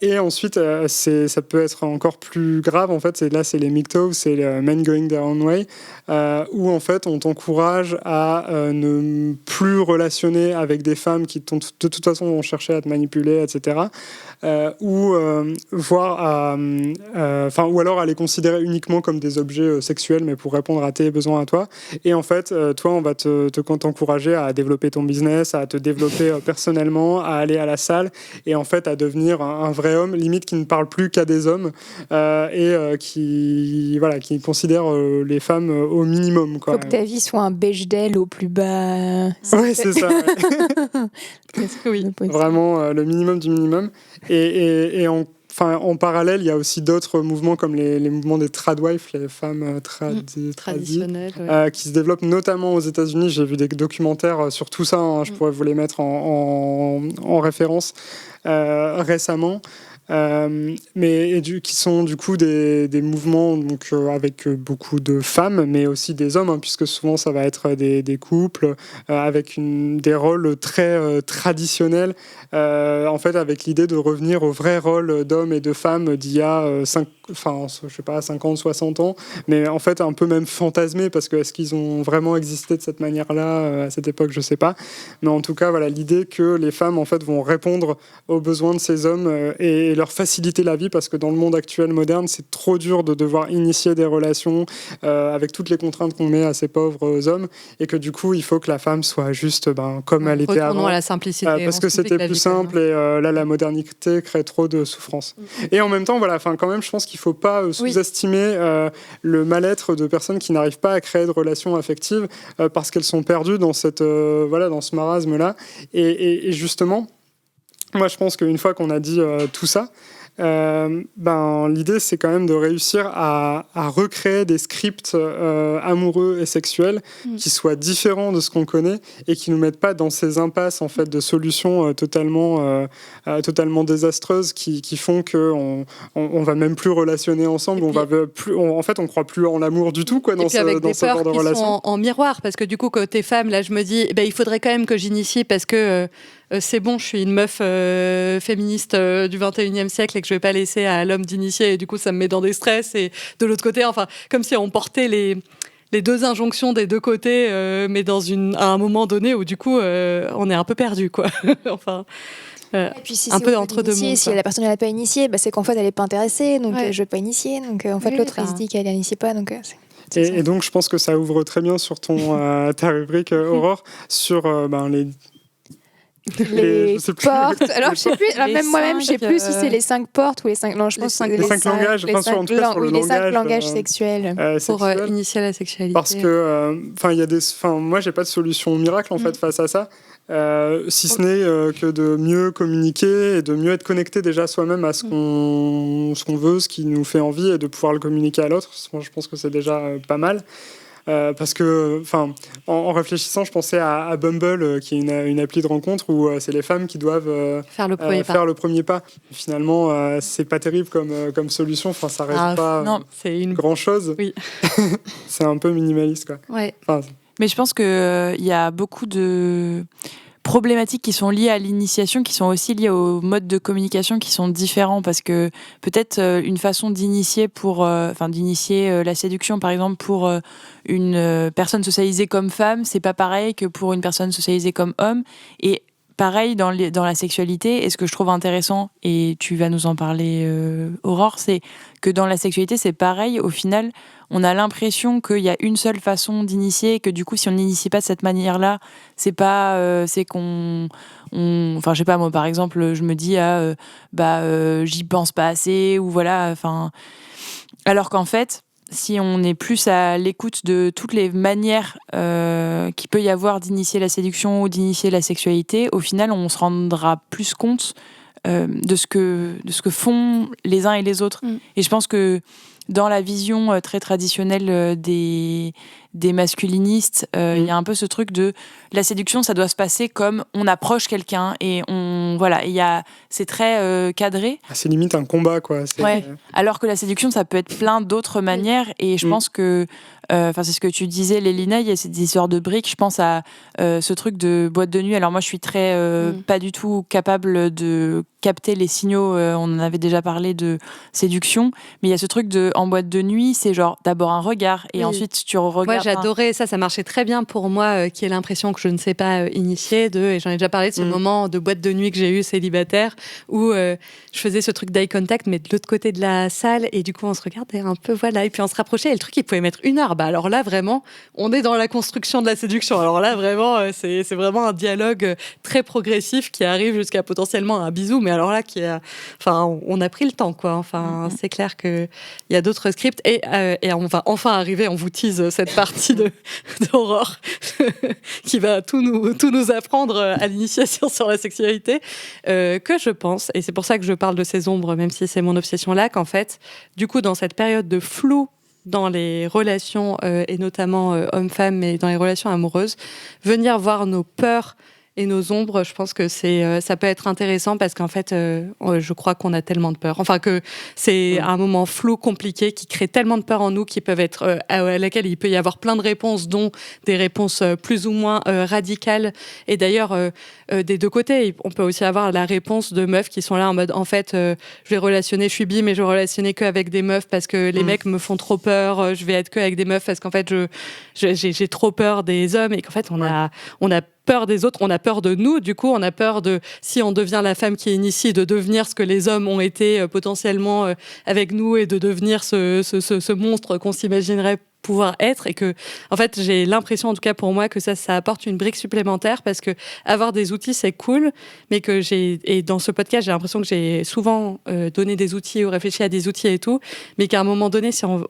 Et ensuite, ça peut être encore plus grave, en fait, c'est les MGTOW, c'est les Men Going Their Own Way, où en fait on t'encourage à ne plus relationner avec des femmes qui de toute façon vont chercher à te manipuler, etc. Ou alors à les considérer uniquement comme des objets sexuels, mais pour répondre à tes besoins à toi. Et en fait, toi, on va t'encourager à développer ton business, à te développer personnellement, à aller à la salle et en fait à devenir un vrai homme, limite qui ne parle plus qu'à des hommes qui considère les femmes au minimum.
Faut que ta vie soit un bechdel au plus bas.
Ouais, c'est ça. Ouais.
Oui.
Vraiment le minimum du minimum. Et en parallèle, il y a aussi d'autres mouvements comme les mouvements des tradwives, les femmes
traditionnelles,
qui se développent notamment aux États-Unis. J'ai vu des documentaires sur tout ça. Hein, je pourrais vous les mettre en référence récemment. Qui sont du coup des mouvements avec beaucoup de femmes, mais aussi des hommes, hein, puisque souvent ça va être des couples avec des rôles très traditionnels, en fait, avec l'idée de revenir au vrai rôle d'hommes et de femmes d'il y a 50, 60 ans, mais en fait un peu même fantasmé, parce que est-ce qu'ils ont vraiment existé de cette manière-là à cette époque, je sais pas. Mais en tout cas, voilà, l'idée que les femmes en fait vont répondre aux besoins de ces hommes et leur faciliter la vie, parce que dans le monde actuel moderne, c'est trop dur de devoir initier des relations avec toutes les contraintes qu'on met à ces pauvres hommes, et que du coup, il faut que la femme soit juste comme elle était avant.
À la simplicité.
Parce que c'était plus simple, et là, la modernité crée trop de souffrance. Et en même temps, quand même, je pense qu'il ne faut pas sous-estimer le mal-être de personnes qui n'arrivent pas à créer de relations affectives parce qu'elles sont perdues dans dans ce marasme-là. Et justement, moi, je pense qu'une fois qu'on a dit tout ça, l'idée, c'est quand même de réussir à recréer des scripts amoureux et sexuels qui soient différents de ce qu'on connaît et qui nous mettent pas dans ces impasses en fait de solutions totalement désastreuses qui font que on va même plus relationner ensemble, on croit plus en l'amour du tout, quoi, dans ce genre de relation.
En miroir, parce que du coup, côté femme, là, je me dis, il faudrait quand même que j'initie, parce que c'est bon, je suis une meuf féministe du 21e siècle et que je vais pas laisser à l'homme d'initier, et du coup ça me met dans des stress, et de l'autre côté, comme si on portait les deux injonctions des deux côtés, mais à un moment donné où du coup on est un peu perdu, quoi.
Et puis si
un peu entre deux mondes.
Si la personne n'est pas initiée, c'est qu'en fait elle n'est pas intéressée, donc je vais pas initier, donc en fait l'autre il se dit qu'elle n'initie pas, donc
et donc je pense que ça ouvre très bien sur ta rubrique Aurore, sur
Les
je sais plus.
portes. Alors, je sais plus. Alors,
Les
même moi-même, je sais plus si
5,
c'est les 5 portes ou les 5. Non, je pense que
les 5 langages.
Les
Enfin, en tout cas, sur le
les 5
langage,
langages sexuels.
Pour
sexuel.
initier la sexualité.
Parce que, il y a des. Moi, j'ai pas de solution miracle en fait face à ça. Si ce n'est que de mieux communiquer et de mieux être connecté déjà soi-même à ce qu'on veut, ce qui nous fait envie et de pouvoir le communiquer à l'autre. Moi, je pense que c'est déjà pas mal. Parce que, en réfléchissant, je pensais à Bumble, qui est une appli de rencontre où c'est les femmes qui doivent
faire le premier pas.
Finalement, c'est pas terrible comme solution. Enfin, ça reste pas grand chose.
Oui.
C'est un peu minimaliste, quoi.
Ouais.
Mais je pense que il y a beaucoup de problématiques qui sont liées à l'initiation, qui sont aussi liées au mode de communication qui sont différents, parce que peut-être une façon d'initier d'initier la séduction, par exemple, pour une personne socialisée comme femme, c'est pas pareil que pour une personne socialisée comme homme. Et pareil dans la sexualité. Et ce que je trouve intéressant, et tu vas nous en parler, Aurore, c'est que dans la sexualité, c'est pareil. Au final, on a l'impression qu'il y a une seule façon d'initier, que du coup, si on n'initie pas de cette manière-là, c'est pas, c'est qu'on, enfin, je sais pas, moi, par exemple, je me dis, j'y pense pas assez, ou voilà, enfin, alors qu'en fait, si on est plus à l'écoute de toutes les manières qu'il peut y avoir d'initier la séduction ou d'initier la sexualité, au final, on se rendra plus compte de ce que font les uns et les autres. Et je pense que dans la vision très traditionnelle des masculinistes, il y a un peu ce truc de la séduction, ça doit se passer comme on approche quelqu'un et c'est très cadré.
C'est limite un combat, quoi.
Ouais. Alors que la séduction, ça peut être plein d'autres manières, et je pense que c'est ce que tu disais, Lélina, il y a cette histoire de briques. Je pense à ce truc de boîte de nuit. Alors moi, je suis très pas du tout capable de capter les signaux. On en avait déjà parlé de séduction, mais il y a ce truc en boîte de nuit, c'est genre d'abord un regard et ensuite tu regardes.
Moi, j'adorais ça marchait très bien pour moi, qui ai l'impression que je ne sais pas initier et j'en ai déjà parlé de ce moment de boîte de nuit que j'ai eu célibataire où je faisais ce truc d'eye contact, mais de l'autre côté de la salle, et du coup on se regardait un peu, voilà, et puis on se rapprochait, et le truc il pouvait mettre 1 heure. Alors là, vraiment, on est dans la construction de la séduction. Alors là, vraiment, c'est vraiment un dialogue très progressif qui arrive jusqu'à potentiellement un bisou, mais alors là, on a pris le temps, quoi. Enfin, c'est clair qu'il y a d'autres scripts, et on va enfin arriver, on vous tease cette partie d'Aurore qui va tout nous apprendre à l'initiation sur la sexualité, que je pense, et c'est pour ça que je parle de ces ombres, même si c'est mon obsession là, qu'en fait, du coup, dans cette période de flou dans les relations, et notamment hommes-femmes, mais dans les relations amoureuses, venir voir nos peurs et nos ombres, je pense que ça peut être intéressant, parce qu'en fait, je crois qu'on a tellement de peur. Enfin, que c'est un moment flou, compliqué, qui crée tellement de peur en nous, qui peuvent être, à laquelle il peut y avoir plein de réponses, dont des réponses plus ou moins radicales. Et d'ailleurs, des deux côtés, on peut aussi avoir la réponse de meufs qui sont là en mode, en fait, je vais relationner, je suis bi, mais je vais relationner qu'avec des meufs parce que les mecs me font trop peur, je vais être qu'avec des meufs parce qu'en fait, j'ai trop peur des hommes, et qu'en fait, on a peur des autres, on a peur de nous, du coup on a peur de, si on devient la femme qui initie, de devenir ce que les hommes ont été potentiellement avec nous, et de devenir ce monstre qu'on s'imaginerait pouvoir être, et que, en fait, j'ai l'impression, en tout cas pour moi, que ça apporte une brique supplémentaire, parce que avoir des outils, c'est cool, mais et dans ce podcast, j'ai l'impression que j'ai souvent donné des outils ou réfléchi à des outils et tout, mais qu'à un moment donné, si moi,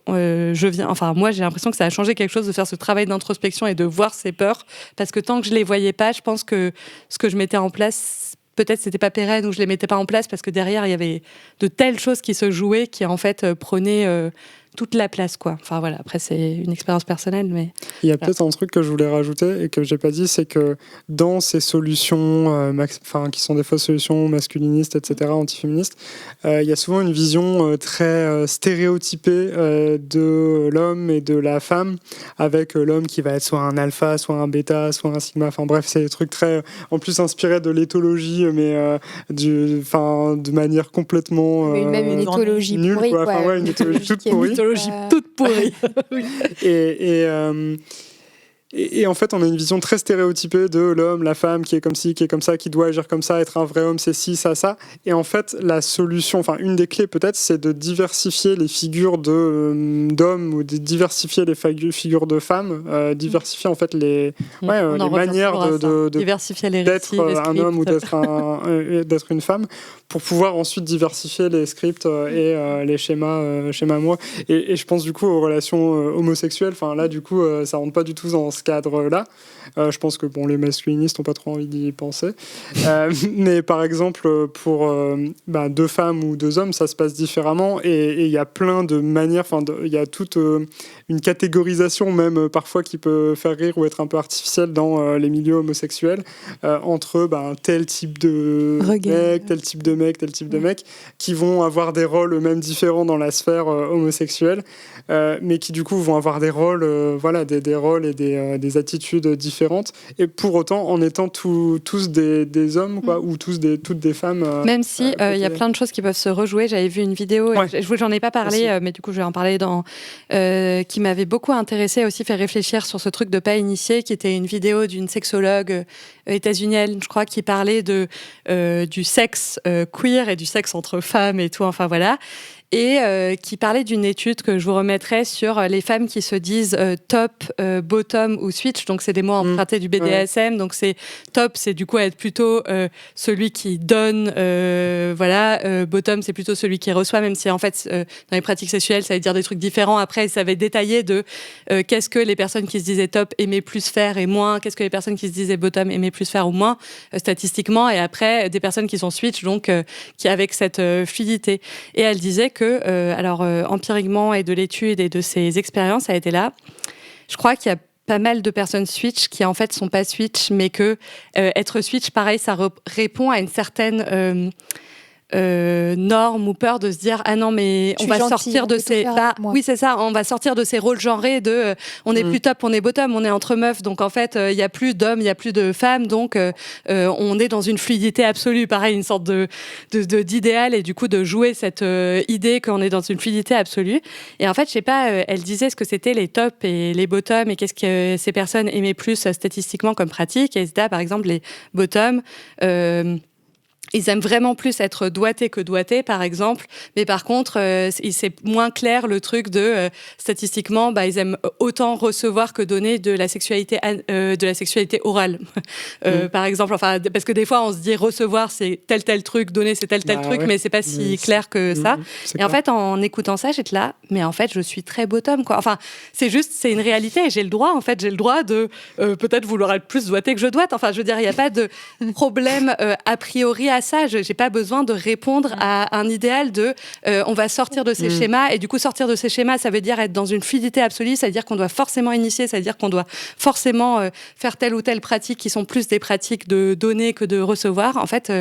j'ai l'impression que ça a changé quelque chose de faire ce travail d'introspection et de voir ces peurs, parce que tant que je les voyais pas, je pense que ce que je mettais en place, peut-être c'était pas pérenne, ou je les mettais pas en place, parce que derrière, il y avait de telles choses qui se jouaient, qui en fait prenaient toute la place, quoi. Enfin voilà, après c'est une expérience personnelle, mais
il y a peut-être un truc que je voulais rajouter et que j'ai pas dit, c'est que dans ces solutions qui sont des fausses solutions masculinistes, etc., antiféministes, il y a souvent une vision très stéréotypée de l'homme et de la femme, avec l'homme qui va être soit un alpha, soit un bêta, soit un sigma, enfin bref, c'est des trucs très, en plus inspirés de l'éthologie, mais de manière complètement
même une éthologie
nulle,
pourrie,
quoi. Enfin, ouais, une éthologie toute pourrie.
toute pourrie.
Et Et en fait, on a une vision très stéréotypée de l'homme, la femme, qui est comme ci, qui est comme ça, qui doit agir comme ça, être un vrai homme, c'est ci, ça. Et en fait, la solution, enfin, une des clés peut-être, c'est de diversifier les figures d'hommes ou de diversifier les figures de femmes, diversifier en fait les manières de
diversifier les
d'être un homme ou d'être une femme, pour pouvoir ensuite diversifier les scripts et les schémas amoureux. Et je pense du coup aux relations homosexuelles. Enfin là, du coup, ça rentre pas du tout dans ce cadre-là. Je pense que les masculinistes n'ont pas trop envie d'y penser. Mais par exemple, pour 2 femmes ou 2 hommes, ça se passe différemment. Et il y a plein de manières. Il y a toute une catégorisation même parfois qui peut faire rire ou être un peu artificielle dans les milieux homosexuels entre tel type de mec, tel type de mec, tel type de mec, qui vont avoir des rôles eux-mêmes différents dans la sphère homosexuelle, mais qui du coup vont avoir des rôles, des rôles et des attitudes différentes, et pour autant en étant tous des hommes, quoi, ou toutes des femmes.
Même si il y a plein de choses qui peuvent se rejouer. J'avais vu une vidéo, j'en ai pas parlé, mais du coup je vais en parler qui m'avait beaucoup intéressée, aussi fait réfléchir sur ce truc de pas initié, qui était une vidéo d'une sexologue états-unienne, je crois, qui parlait du sexe queer et du sexe entre femmes et tout, enfin voilà. Et qui parlait d'une étude que je vous remettrai sur les femmes qui se disent top, bottom ou switch. Donc, c'est des mots empruntés du BDSM. Ouais. Donc, c'est top, c'est du coup être plutôt celui qui donne, bottom, c'est plutôt celui qui reçoit, même si en fait, dans les pratiques sexuelles, ça veut dire des trucs différents. Après, ça va détailler de qu'est-ce que les personnes qui se disaient top aimaient plus faire et moins, qu'est-ce que les personnes qui se disaient bottom aimaient plus faire ou moins, statistiquement. Et après, des personnes qui sont switch, donc qui avec cette fluidité. Et elle disait que empiriquement et de l'étude et de ses expériences, ça a été là. Je crois qu'il y a pas mal de personnes switch qui en fait sont pas switch, mais que être switch, pareil, ça répond à une certaine norme ou peur de se dire ah non mais on va sortir de ces oui c'est ça, on va sortir de ces rôles genrés de on est plus top, on est bottom, on est entre meufs, donc en fait il y a plus d'hommes, il y a plus de femmes, donc on est dans une fluidité absolue, pareil, une sorte d'idéal, et du coup de jouer cette idée qu'on est dans une fluidité absolue. Et en fait je sais pas, elle disait ce que c'était les tops et les bottoms et qu'est-ce que ces personnes aimaient plus statistiquement comme pratique. Et c'était par exemple les bottoms, ils aiment vraiment plus être doigtés que doigtés, par exemple. Mais par contre, c'est moins clair le truc de statistiquement, ils aiment autant recevoir que donner de la sexualité orale, par exemple. Enfin, parce que des fois, on se dit recevoir c'est tel truc, donner c'est tel truc, mais c'est pas si clair que ça. Et clair. En fait, en écoutant ça, j'étais là, mais en fait, je suis très bottom, quoi. Enfin, c'est une réalité. J'ai le droit, en fait, de peut-être vouloir être plus doigté que je doite. Enfin, je veux dire, il y a pas de problème a priori à ça. J'ai pas besoin de répondre à un idéal de on va sortir de ces schémas, et du coup sortir de ces schémas, ça veut dire être dans une fluidité absolue, ça veut dire qu'on doit forcément initier, ça veut dire qu'on doit forcément faire telle ou telle pratique qui sont plus des pratiques de donner que de recevoir. En fait,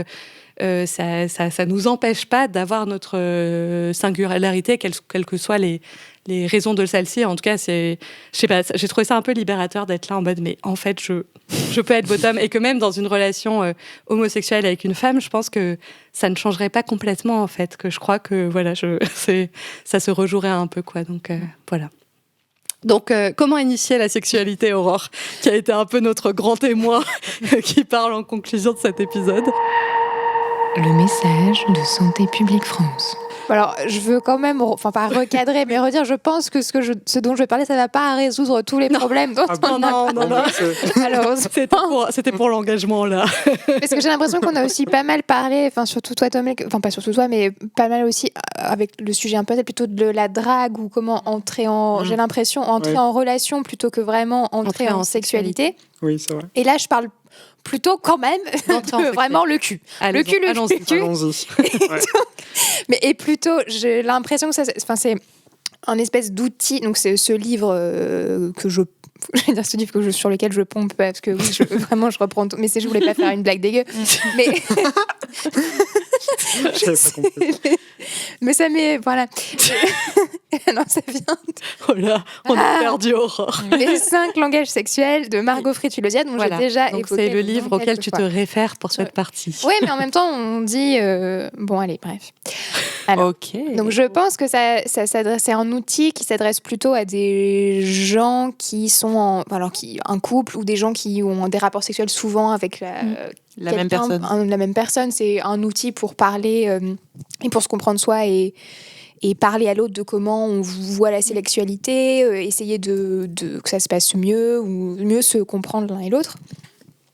ça nous empêche pas d'avoir notre singularité, quelles que soient les raisons de celle-ci. En tout cas, je sais pas, j'ai trouvé ça un peu libérateur d'être là en mode, mais en fait, je peux être bottom, et que même dans une relation homosexuelle avec une femme, je pense que ça ne changerait pas complètement, en fait, que je crois que, voilà, ça se rejouerait un peu, quoi. Donc, voilà. Donc, comment initier la sexualité, Aurore, qui a été un peu notre grand témoin qui parle en conclusion de cet épisode.
Le message de Santé publique France.
Alors, je veux quand même, pas recadrer, mais redire, je pense que ce dont je vais parler, ça ne va pas résoudre tous les problèmes dont on a parlé.
C'était pour l'engagement, là.
Parce que j'ai l'impression qu'on a aussi pas mal parlé, surtout toi, Tom, pas surtout toi, mais pas mal aussi avec le sujet un peu plutôt de la drague, ou comment entrer j'ai l'impression, entrer en relation plutôt que vraiment entrer en sexualité.
Oui, c'est vrai.
Et là, je parle plutôt quand même vraiment le cul. Le cul.
Allons-y.
Mais et plutôt, j'ai l'impression que c'est un espèce d'outil. Donc c'est ce livre sur lequel je pompe, parce que oui, vraiment je reprends tout. Mais je voulais pas faire une blague dégueu. Mais
j'avais pas compris.
Mais ça m'est voilà. Non, ça vient.
Oh là, on a perdu Aurore.
Les 5 langages sexuels de Margot Fritulozia, dont j'ai déjà évoqué.
C'est le livre auquel tu te réfères pour cette partie.
Oui, mais en même temps, on dit bon, allez, bref. Alors,
Ok.
donc je pense que ça s'adresse, c'est un outil qui s'adresse plutôt à des gens qui sont un couple ou des gens qui ont des rapports sexuels souvent avec
La même personne.
La même personne, c'est un outil pour parler et pour se comprendre soi et parler à l'autre de comment on voit la sexualité, essayer que ça se passe mieux ou mieux se comprendre l'un et l'autre.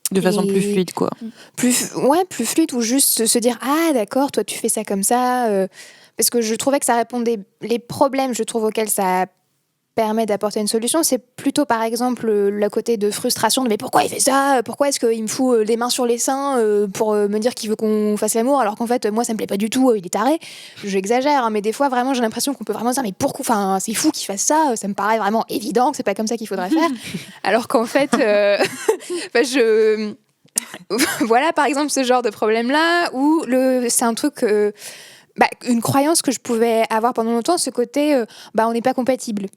De façon plus fluide, quoi.
Plus fluide, ou juste se dire ah d'accord, toi tu fais ça comme ça, parce que je trouvais que ça répondait les problèmes, je trouve, auxquels ça permet d'apporter une solution. C'est plutôt par exemple le côté de frustration de mais pourquoi il fait ça, pourquoi est-ce qu'il me fout les mains sur les seins pour me dire qu'il veut qu'on fasse l'amour alors qu'en fait moi ça me plaît pas du tout, il est taré. J'exagère, hein, mais des fois vraiment j'ai l'impression qu'on peut vraiment dire mais pourquoi, enfin c'est fou qu'il fasse ça, ça me paraît vraiment évident que c'est pas comme ça qu'il faudrait faire, alors qu'en fait voilà par exemple ce genre de problème là où c'est un truc une croyance que je pouvais avoir pendant longtemps, ce côté on n'est pas compatible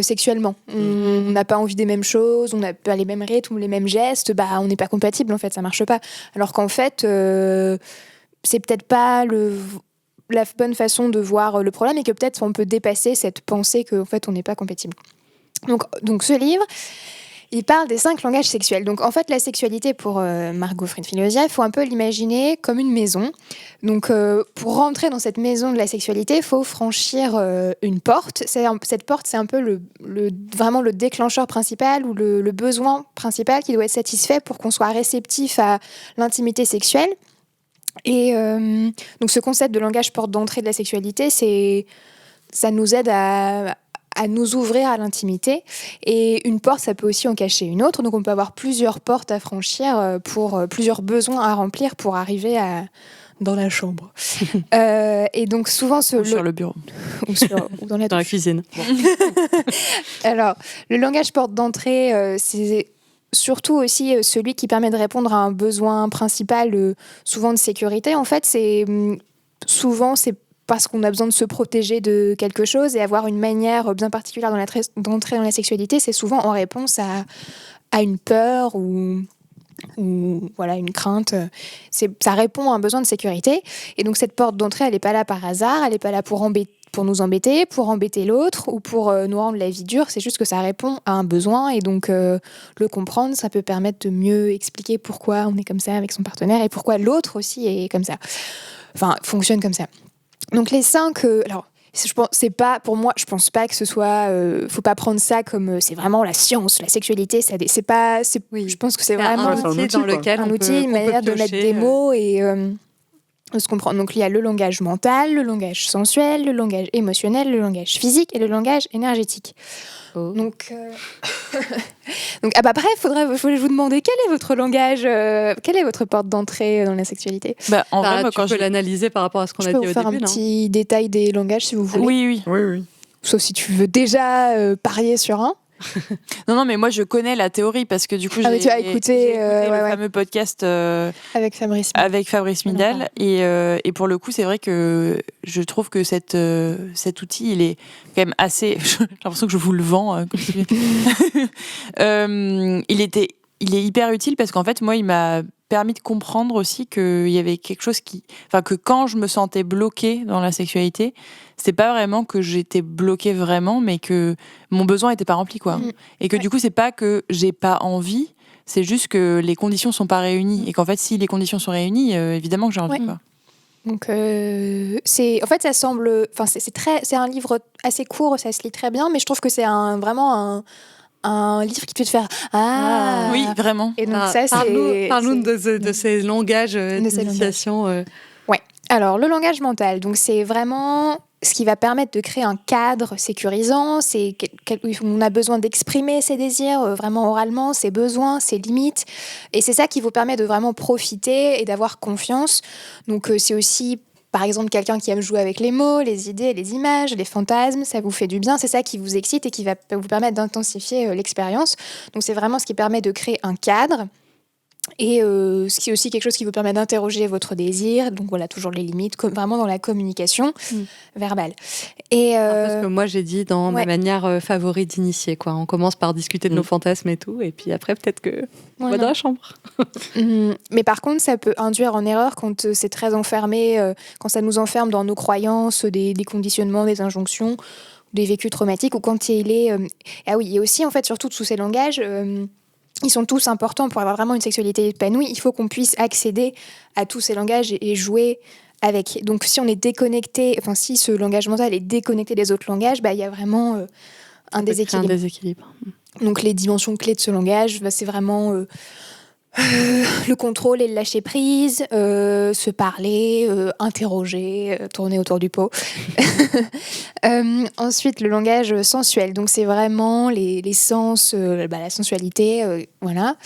sexuellement, on n'a pas envie des mêmes choses, on n'a pas les mêmes rythmes ou les mêmes gestes, on n'est pas compatible en fait, ça marche pas, alors qu'en fait c'est peut-être pas la bonne façon de voir le problème et que peut-être on peut dépasser cette pensée qu'en fait on n'est pas compatible. Donc ce livre il parle des 5 langages sexuels. Donc, en fait, la sexualité, pour Margot Fried-Filosia, il faut un peu l'imaginer comme une maison. Donc, pour rentrer dans cette maison de la sexualité, il faut franchir une porte. Cette porte, c'est un peu vraiment le déclencheur principal ou le besoin principal qui doit être satisfait pour qu'on soit réceptif à l'intimité sexuelle. Et donc, ce concept de langage porte d'entrée de la sexualité, ça nous aide à nous ouvrir à l'intimité. Et une porte, ça peut aussi en cacher une autre. Donc, on peut avoir plusieurs portes à franchir pour plusieurs besoins à remplir pour arriver dans la chambre. Et donc, souvent...
sur le bureau.
ou dans
la cuisine.
Alors, le langage porte d'entrée, c'est surtout aussi celui qui permet de répondre à un besoin principal, souvent de sécurité. En fait, souvent, c'est parce qu'on a besoin de se protéger de quelque chose et avoir une manière bien particulière d'entrer dans la sexualité, c'est souvent en réponse à une peur ou voilà, une crainte. Ça répond à un besoin de sécurité. Et donc cette porte d'entrée, elle n'est pas là par hasard, elle n'est pas là pour nous embêter, pour embêter l'autre ou pour nous rendre la vie dure. C'est juste que ça répond à un besoin et donc le comprendre, ça peut permettre de mieux expliquer pourquoi on est comme ça avec son partenaire et pourquoi l'autre aussi est comme ça. Enfin, fonctionne comme ça. Donc les 5, alors c'est pas, pour moi, je pense pas que ce soit, faut pas prendre ça comme c'est vraiment la science, la sexualité, c'est pas, oui. Je pense que c'est vraiment
un outil dans lequel
un outil, une manière de mettre des mots et de se comprendre. Donc il y a le langage mental, le langage sensuel, le langage émotionnel, le langage physique et le langage énergétique. Oh. Donc après, je vous demander quel est votre langage, quelle est votre porte d'entrée dans la sexualité.
En vrai, moi,
tu peux l'analyser par rapport à ce qu'on a dit au début.
Je peux vous faire un petit détail des langages si vous voulez.
Oui.
Sauf si tu veux déjà parier sur un.
Non, mais moi je connais la théorie parce que du coup
tu as écouté
le fameux podcast
avec
Fabrice Midal et pour le coup c'est vrai que je trouve que cet outil il est quand même assez j'ai l'impression que je vous le vends il est hyper utile parce qu'en fait moi il m'a permis de comprendre aussi qu'il y avait quelque chose que quand je me sentais bloquée dans la sexualité, c'est pas vraiment que j'étais bloquée vraiment, mais que mon besoin était pas rempli, quoi. Et que du coup, c'est pas que j'ai pas envie, c'est juste que les conditions sont pas réunies. Et qu'en fait, si les conditions sont réunies, évidemment que j'ai envie, quoi.
Donc, en fait, ça semble, c'est un livre assez court, ça se lit très bien, mais je trouve que c'est vraiment un livre qui peut te faire
oui, vraiment.
Et donc
parle-nous de ces langages d'initiation.
Ouais. Alors le langage mental, donc c'est vraiment ce qui va permettre de créer un cadre sécurisant. On a besoin d'exprimer ses désirs vraiment oralement, ses besoins, ses limites, et c'est ça qui vous permet de vraiment profiter et d'avoir confiance. Donc c'est aussi par exemple, quelqu'un qui aime jouer avec les mots, les idées, les images, les fantasmes, ça vous fait du bien, c'est ça qui vous excite et qui va vous permettre d'intensifier l'expérience. Donc c'est vraiment ce qui permet de créer un cadre et ce qui est aussi quelque chose qui vous permet d'interroger votre désir. Donc voilà, toujours les limites, vraiment dans la communication verbale. Et
un peu ce que moi j'ai dit dans ma manière favorite d'initier, quoi. On commence par discuter de nos fantasmes et tout, et puis après peut-être que on va dans la chambre.
Mais par contre, ça peut induire en erreur quand c'est très enfermé, quand ça nous enferme dans nos croyances, des conditionnements, des injonctions, des vécus traumatiques, ou quand il est... Ah oui, et aussi en fait, surtout tous ces langages... ils sont tous importants pour avoir vraiment une sexualité épanouie. Il faut qu'on puisse accéder à tous ces langages et jouer avec. Donc, si on est déconnecté, enfin, si ce langage mental est déconnecté des autres langages, il y a vraiment un déséquilibre. Donc, les dimensions clés de ce langage, c'est vraiment le contrôle et le lâcher prise, se parler, interroger, tourner autour du pot. Ensuite, le langage sensuel. Donc, c'est vraiment les sens, la sensualité, voilà.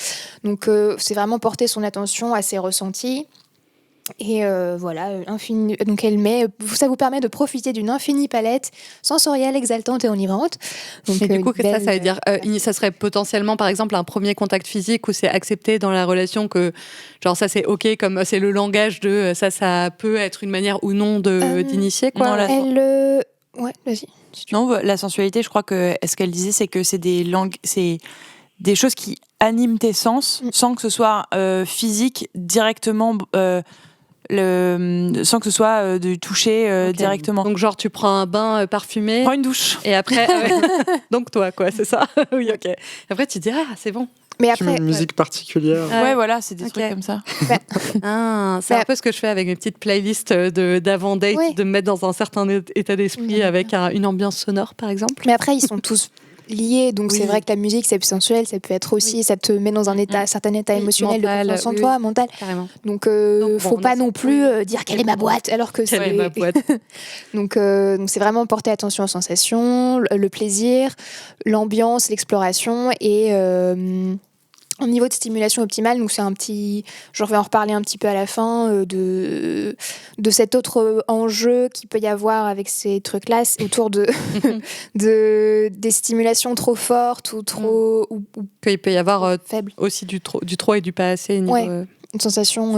Donc, c'est vraiment porter son attention à ses ressentis. Et voilà, donc ça vous permet de profiter d'une infinie palette sensorielle, exaltante et enivrante. Donc,
et du coup, qu'est-ce que ça veut dire ça serait potentiellement, par exemple, un premier contact physique où c'est accepté dans la relation que, genre, ça c'est ok, comme c'est le langage de ça peut être une manière ou non d'initier, quoi.
Ouais, vas-y.
Non, la sensualité, je crois que ce qu'elle disait, c'est que c'est des choses qui animent tes sens sans que ce soit physique directement. Sans que ce soit du toucher directement.
Donc genre tu prends un bain parfumé,
prends une douche
et après donc toi quoi, c'est ça. Oui, ok. Après tu te dis c'est bon.
Mais
après, tu mets une musique particulière.
Ouais, voilà, c'est des trucs comme ça.
C'est un peu ce que je fais avec mes petites playlists d'avant date, de me mettre dans un certain état d'esprit avec une ambiance sonore par exemple.
Mais après ils sont tous liés, donc c'est vrai que la musique c'est sensuel, ça peut être aussi, ça te met dans un certain état émotionnel,
mental,
de confiance en toi, mental.
Carrément.
Donc faut pas non plus dire quelle est ma boîte, alors que
quelle est ma boîte.
donc c'est vraiment porter attention aux sensations, le plaisir, l'ambiance, l'exploration et au niveau de stimulation optimale, donc c'est je vais en reparler un petit peu à la fin de cet autre enjeu qu'il peut y avoir avec ces trucs-là autour des stimulations trop fortes ou trop ou
qu'il peut y avoir
faibles.
Aussi du trop et du pas assez.
Une sensation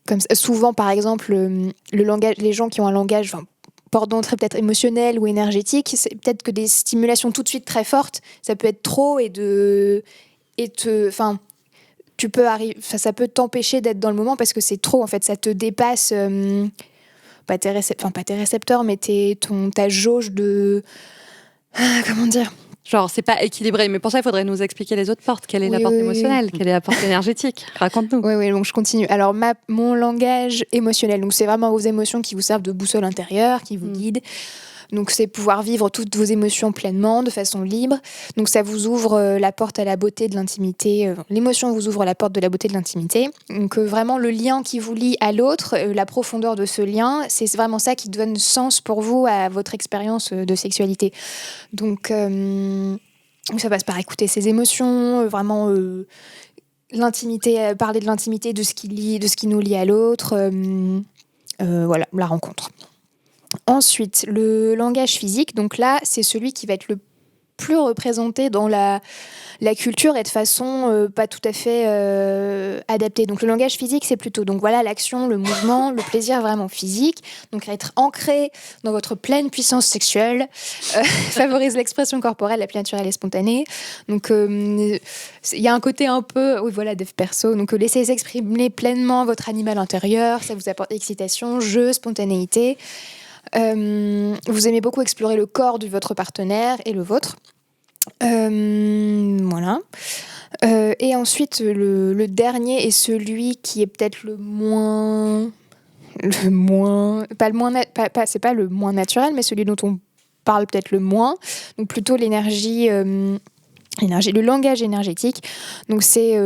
comme ça. Souvent, par exemple, le langage, les gens qui ont un langage port d'entrée peut-être émotionnel ou énergétique, c'est peut-être que des stimulations tout de suite très fortes, ça peut être trop tu peux ça peut t'empêcher d'être dans le moment parce que c'est trop, en fait, ça te dépasse, pas tes récepteurs, mais ta jauge de... comment dire ?
Genre, c'est pas équilibré, mais pour ça, il faudrait nous expliquer les autres portes. Quelle est la porte émotionnelle ? Quelle est la porte énergétique ? Raconte-nous.
Oui, donc je continue. Alors, mon langage émotionnel, donc c'est vraiment vos émotions qui vous servent de boussole intérieure, qui vous guident. Donc, c'est pouvoir vivre toutes vos émotions pleinement, de façon libre. Donc, ça vous ouvre la porte à la beauté de l'intimité. L'émotion vous ouvre la porte de la beauté de l'intimité. Donc, vraiment, le lien qui vous lie à l'autre, la profondeur de ce lien, c'est vraiment ça qui donne sens pour vous à votre expérience de sexualité. Donc, ça passe par écouter ses émotions, vraiment l'intimité, parler de l'intimité, de ce qui nous lie à l'autre. Voilà, la rencontre. Ensuite, le langage physique, donc là, c'est celui qui va être le plus représenté dans la culture et de façon pas tout à fait adaptée. Donc le langage physique, c'est plutôt l'action, le mouvement, le plaisir vraiment physique. Donc être ancré dans votre pleine puissance sexuelle, favorise l'expression corporelle la plus naturelle et spontanée. Donc il y a un côté un peu, dev perso. Donc laissez s'exprimer pleinement votre animal intérieur. Ça vous apporte excitation, jeu, spontanéité. Vous aimez beaucoup explorer le corps de votre partenaire et le vôtre. Voilà. Et ensuite, le dernier est celui qui est peut-être c'est pas le moins naturel, mais celui dont on parle peut-être le moins. Donc plutôt l'énergie, le langage énergétique. Donc c'est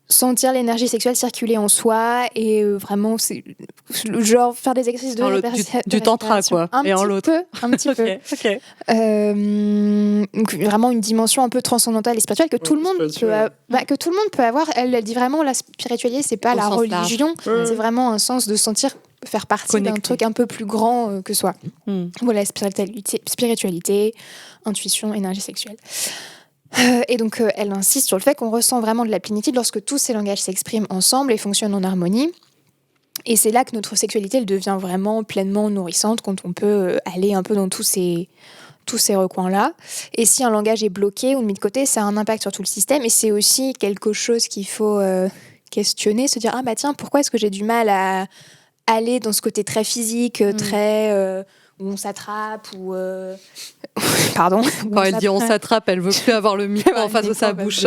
sentir l'énergie sexuelle circuler en soi et vraiment c'est genre faire des exercices
du tantra quoi,
un petit peu.
Okay.
Donc vraiment une dimension un peu transcendantale et spirituelle que tout le monde peut avoir. Elle dit vraiment la spiritualité, c'est pas la religion, c'est vraiment un sens de sentir faire partie d'un truc un peu plus grand que soi. Voilà, spiritualité, intuition, énergie sexuelle. Et donc, elle insiste sur le fait qu'on ressent vraiment de la plénitude lorsque tous ces langages s'expriment ensemble et fonctionnent en harmonie. Et c'est là que notre sexualité, elle devient vraiment pleinement nourrissante, quand on peut aller un peu dans tous ces recoins-là. Et si un langage est bloqué ou mis de côté, ça a un impact sur tout le système. Et c'est aussi quelque chose qu'il faut questionner, se dire « Ah bah tiens, pourquoi est-ce que j'ai du mal à aller dans ce côté très physique, très... où on s'attrape, ou... Pardon.
Quand elle dit « on s'attrape », elle veut plus avoir le micro en face de sa bouche.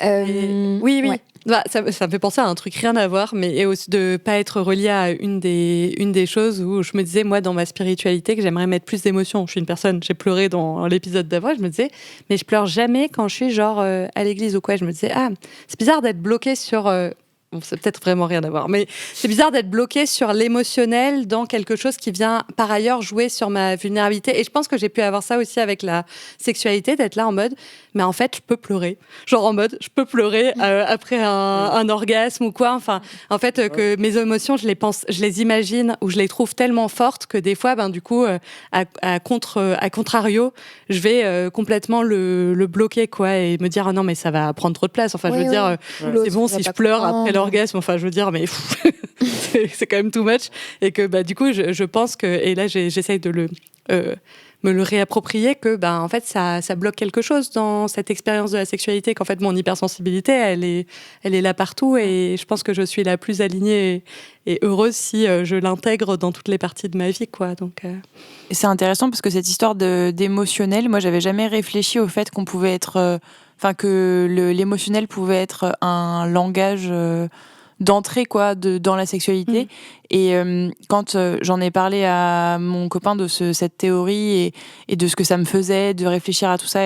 Oui. Ouais. Bah, ça me fait penser à un truc rien à voir, mais et aussi de pas être relié à une des choses où je me disais, moi, dans ma spiritualité, que j'aimerais mettre plus d'émotions. Je suis une personne, j'ai pleuré dans l'épisode d'avant, et je me disais, mais je pleure jamais quand je suis genre à l'église ou quoi. Je me disais, c'est bizarre d'être bloquée sur... Bon, c'est peut-être vraiment rien à voir, mais c'est bizarre d'être bloqué sur l'émotionnel dans quelque chose qui vient par ailleurs jouer sur ma vulnérabilité. Et je pense que j'ai pu avoir ça aussi avec la sexualité, d'être là en mode, mais en fait, je peux pleurer. Genre en mode, je peux pleurer après un orgasme ou quoi. Enfin, en fait, que mes émotions, je les imagine ou je les trouve tellement fortes que des fois, du coup, à contrario, je vais complètement le bloquer, quoi, et me dire, ah non, mais ça va prendre trop de place. Enfin, je veux dire, c'est bon si je pleure après l'orgasme. Enfin, je veux dire, mais c'est quand même too much. Et que, du coup, je pense que, et là, j'essaye de me le réapproprier, que en fait ça bloque quelque chose dans cette expérience de la sexualité, qu'en fait mon hypersensibilité elle est là partout, et je pense que je suis la plus alignée et heureuse si je l'intègre dans toutes les parties de ma vie, quoi. Donc
et c'est intéressant parce que cette histoire d'émotionnel, moi j'avais jamais réfléchi au fait qu'on pouvait être que l'émotionnel pouvait être un langage d'entrée, quoi, dans la sexualité. Et quand j'en ai parlé à mon copain de cette théorie et de ce que ça me faisait de réfléchir à tout ça,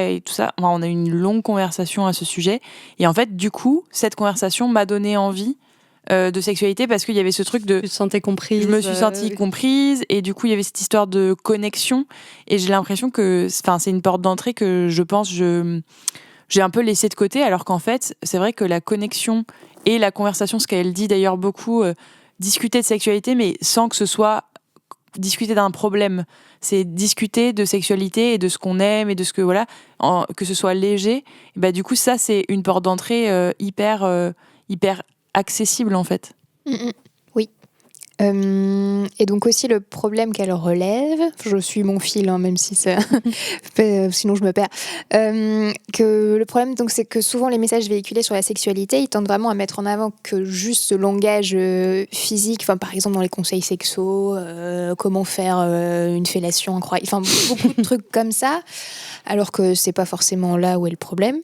on a eu une longue conversation à ce sujet. Et en fait, du coup, cette conversation m'a donné envie de sexualité, parce qu'il y avait ce truc de...
Tu te sentais comprise.
Je me suis sentie comprise, et du coup, il y avait cette histoire de connexion. Et j'ai l'impression que c'est une porte d'entrée que je pense j'ai un peu laissé de côté, alors qu'en fait, c'est vrai que la connexion et la conversation, ce qu'elle dit d'ailleurs beaucoup, discuter de sexualité, mais sans que ce soit discuter d'un problème. C'est discuter de sexualité et de ce qu'on aime et de ce que, voilà, que ce soit léger. Et du coup, ça, c'est une porte d'entrée hyper accessible, en fait.
Oui. Et donc aussi le problème qu'elle relève, je suis mon fil, même si ça, sinon je me perds, que le problème, donc, c'est que souvent les messages véhiculés sur la sexualité, ils tendent vraiment à mettre en avant que juste ce langage physique, par exemple dans les conseils sexos, comment faire une fellation incroyable, beaucoup de trucs comme ça, alors que c'est pas forcément là où est le problème.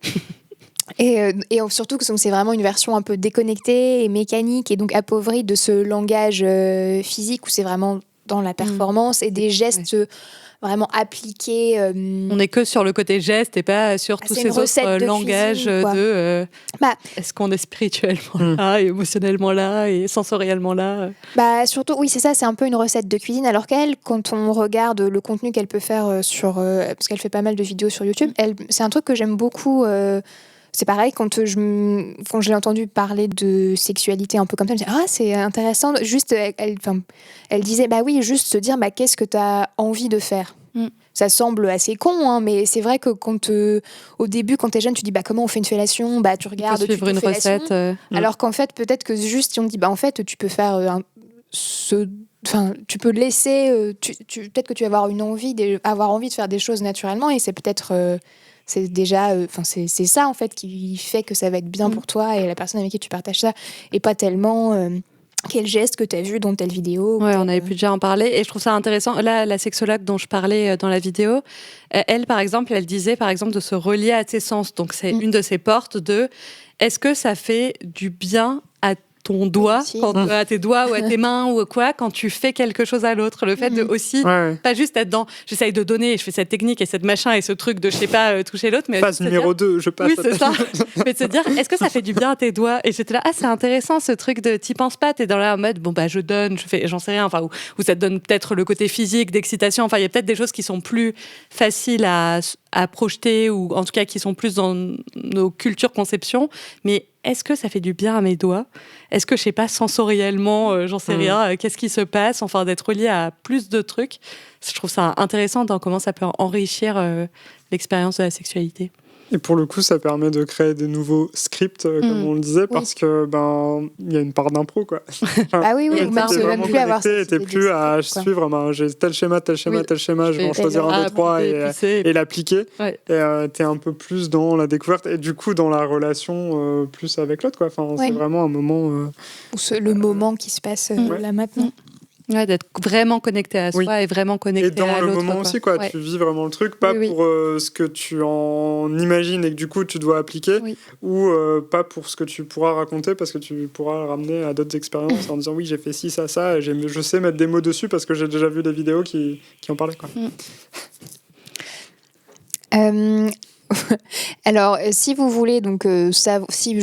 Et surtout que c'est vraiment une version un peu déconnectée et mécanique, et donc appauvrie de ce langage physique où c'est vraiment dans la performance et des gestes vraiment appliqués.
On n'est que sur le côté geste et pas sur tous ces autres langages de est-ce qu'on est spirituellement là, et émotionnellement là, et sensoriellement là.
Surtout, oui, c'est ça, c'est un peu une recette de cuisine, alors qu'elle, quand on regarde le contenu qu'elle peut faire parce qu'elle fait pas mal de vidéos sur YouTube, c'est un truc que j'aime beaucoup. C'est pareil, quand je l'ai entendu parler de sexualité un peu comme ça, je me disais, c'est intéressant. Juste, elle disait, oui, juste se dire, qu'est-ce que tu as envie de faire ? Ça semble assez con, mais c'est vrai que quand, au début, quand tu es jeune, tu dis, comment on fait une fellation ? Tu regardes, tu
suivre une recette.
Alors qu'en fait, peut-être que juste, si on te dit, en fait, tu peux faire tu peux laisser, peut-être que tu vas avoir envie de faire des choses naturellement, et c'est peut-être... c'est déjà c'est ça en fait qui fait que ça va être bien pour toi et la personne avec qui tu partages ça, et pas tellement quel geste que tu as vu dans telle vidéo.
On avait pu déjà en parler, et je trouve ça intéressant. Là, la sexologue dont je parlais dans la vidéo, elle par exemple, elle disait par exemple de se relier à tes sens. Donc c'est une de ces portes de est-ce que ça fait du bien à ton doigt, à tes doigts ou à tes mains ou quoi, quand tu fais quelque chose à l'autre. Le fait de aussi, pas juste être dans, j'essaye de donner, je fais cette technique et cette machin et ce truc de, je sais pas, toucher l'autre. Mais
phase numéro 2, je passe.
Oui, c'est ça. Mais de se dire, est-ce que ça fait du bien à tes doigts ? Et j'étais là, c'est intéressant ce truc de, t'y penses pas, t'es dans là en mode, je donne, je fais, j'en sais rien, ou ça te donne peut-être le côté physique, d'excitation, il y a peut-être des choses qui sont plus faciles à projeter, ou en tout cas qui sont plus dans nos cultures conception, mais est-ce que ça fait du bien à mes doigts ? Est-ce que, je sais pas, sensoriellement, j'en sais rien, qu'est-ce qui se passe ? D'être relié à plus de trucs. Je trouve ça intéressant dans comment ça peut enrichir l'expérience de la sexualité.
Et pour le coup, ça permet de créer de nouveaux scripts, comme on le disait, parce que il y a une part d'impro, quoi.
Ah oui, même
vraiment
plus avoir ça.
T'es plus à suivre, j'ai tel schéma, je vais en choisir un, deux, trois et l'appliquer. Ouais. Et t'es un peu plus dans la découverte et du coup dans la relation plus avec l'autre, quoi. Enfin, c'est vraiment un moment.
Le moment qui se passe là maintenant.
Ouais, d'être vraiment connecté à soi et vraiment connecté à l'autre.
Et dans le moment aussi, quoi. Tu vis vraiment le truc, pas pour ce que tu en imagines et que du coup tu dois appliquer, ou pas pour ce que tu pourras raconter parce que tu pourras ramener à d'autres expériences en disant oui, j'ai fait ci, ça, et je sais mettre des mots dessus parce que j'ai déjà vu des vidéos qui en parlaient, quoi.
Alors, si vous voulez, donc, si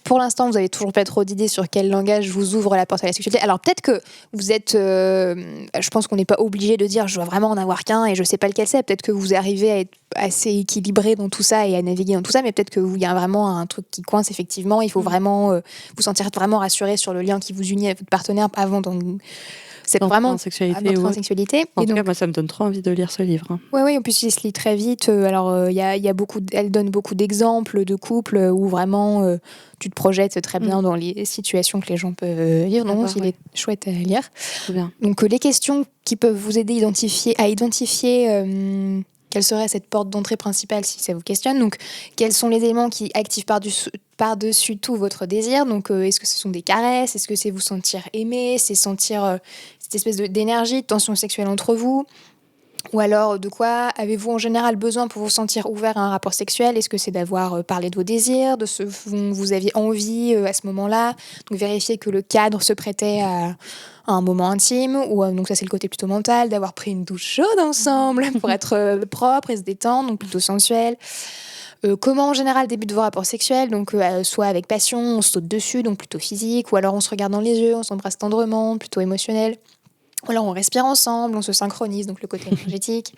pour l'instant vous avez toujours pas trop d'idées sur quel langage vous ouvre la porte à la sexualité, alors peut-être que vous êtes, je pense qu'on n'est pas obligé de dire je dois vraiment en avoir qu'un et je sais pas lequel c'est, peut-être que vous arrivez à être assez équilibré dans tout ça et à naviguer dans tout ça, mais peut-être qu'il y a vraiment un truc qui coince effectivement, il faut vraiment vous sentir vraiment rassuré sur le lien qui vous unit avec votre partenaire avant c'est vraiment
en sexualité. En tout cas, moi, ça me donne trop envie de lire ce livre. Hein.
Oui, en plus, il se lit très vite. Alors, elle donne beaucoup d'exemples de couples où vraiment tu te projettes très bien dans les situations que les gens peuvent vivre. Donc, il est chouette à lire.
Bien.
Donc, les questions qui peuvent vous aider à identifier quelle serait cette porte d'entrée principale si ça vous questionne. Donc, quels sont les éléments qui activent par-dessus tout votre désir. Donc, est-ce que ce sont des caresses? Est-ce que c'est vous sentir aimé? C'est sentir cette espèce d'énergie, de tension sexuelle entre vous? Ou alors, de quoi avez-vous en général besoin pour vous sentir ouvert à un rapport sexuel? Est-ce que c'est d'avoir parlé de vos désirs, de ce dont vous aviez envie à ce moment-là? Donc, vérifier que le cadre se prêtait à un moment intime. Ou donc ça, c'est le côté plutôt mental, d'avoir pris une douche chaude ensemble pour être propre et se détendre, donc plutôt sensuel. Comment en général débutent vos rapports sexuels? Donc soit avec passion, on se saute dessus, donc plutôt physique, ou alors on se regarde dans les yeux, on s'embrasse tendrement, plutôt émotionnel. Ou alors on respire ensemble, on se synchronise, donc le côté énergétique.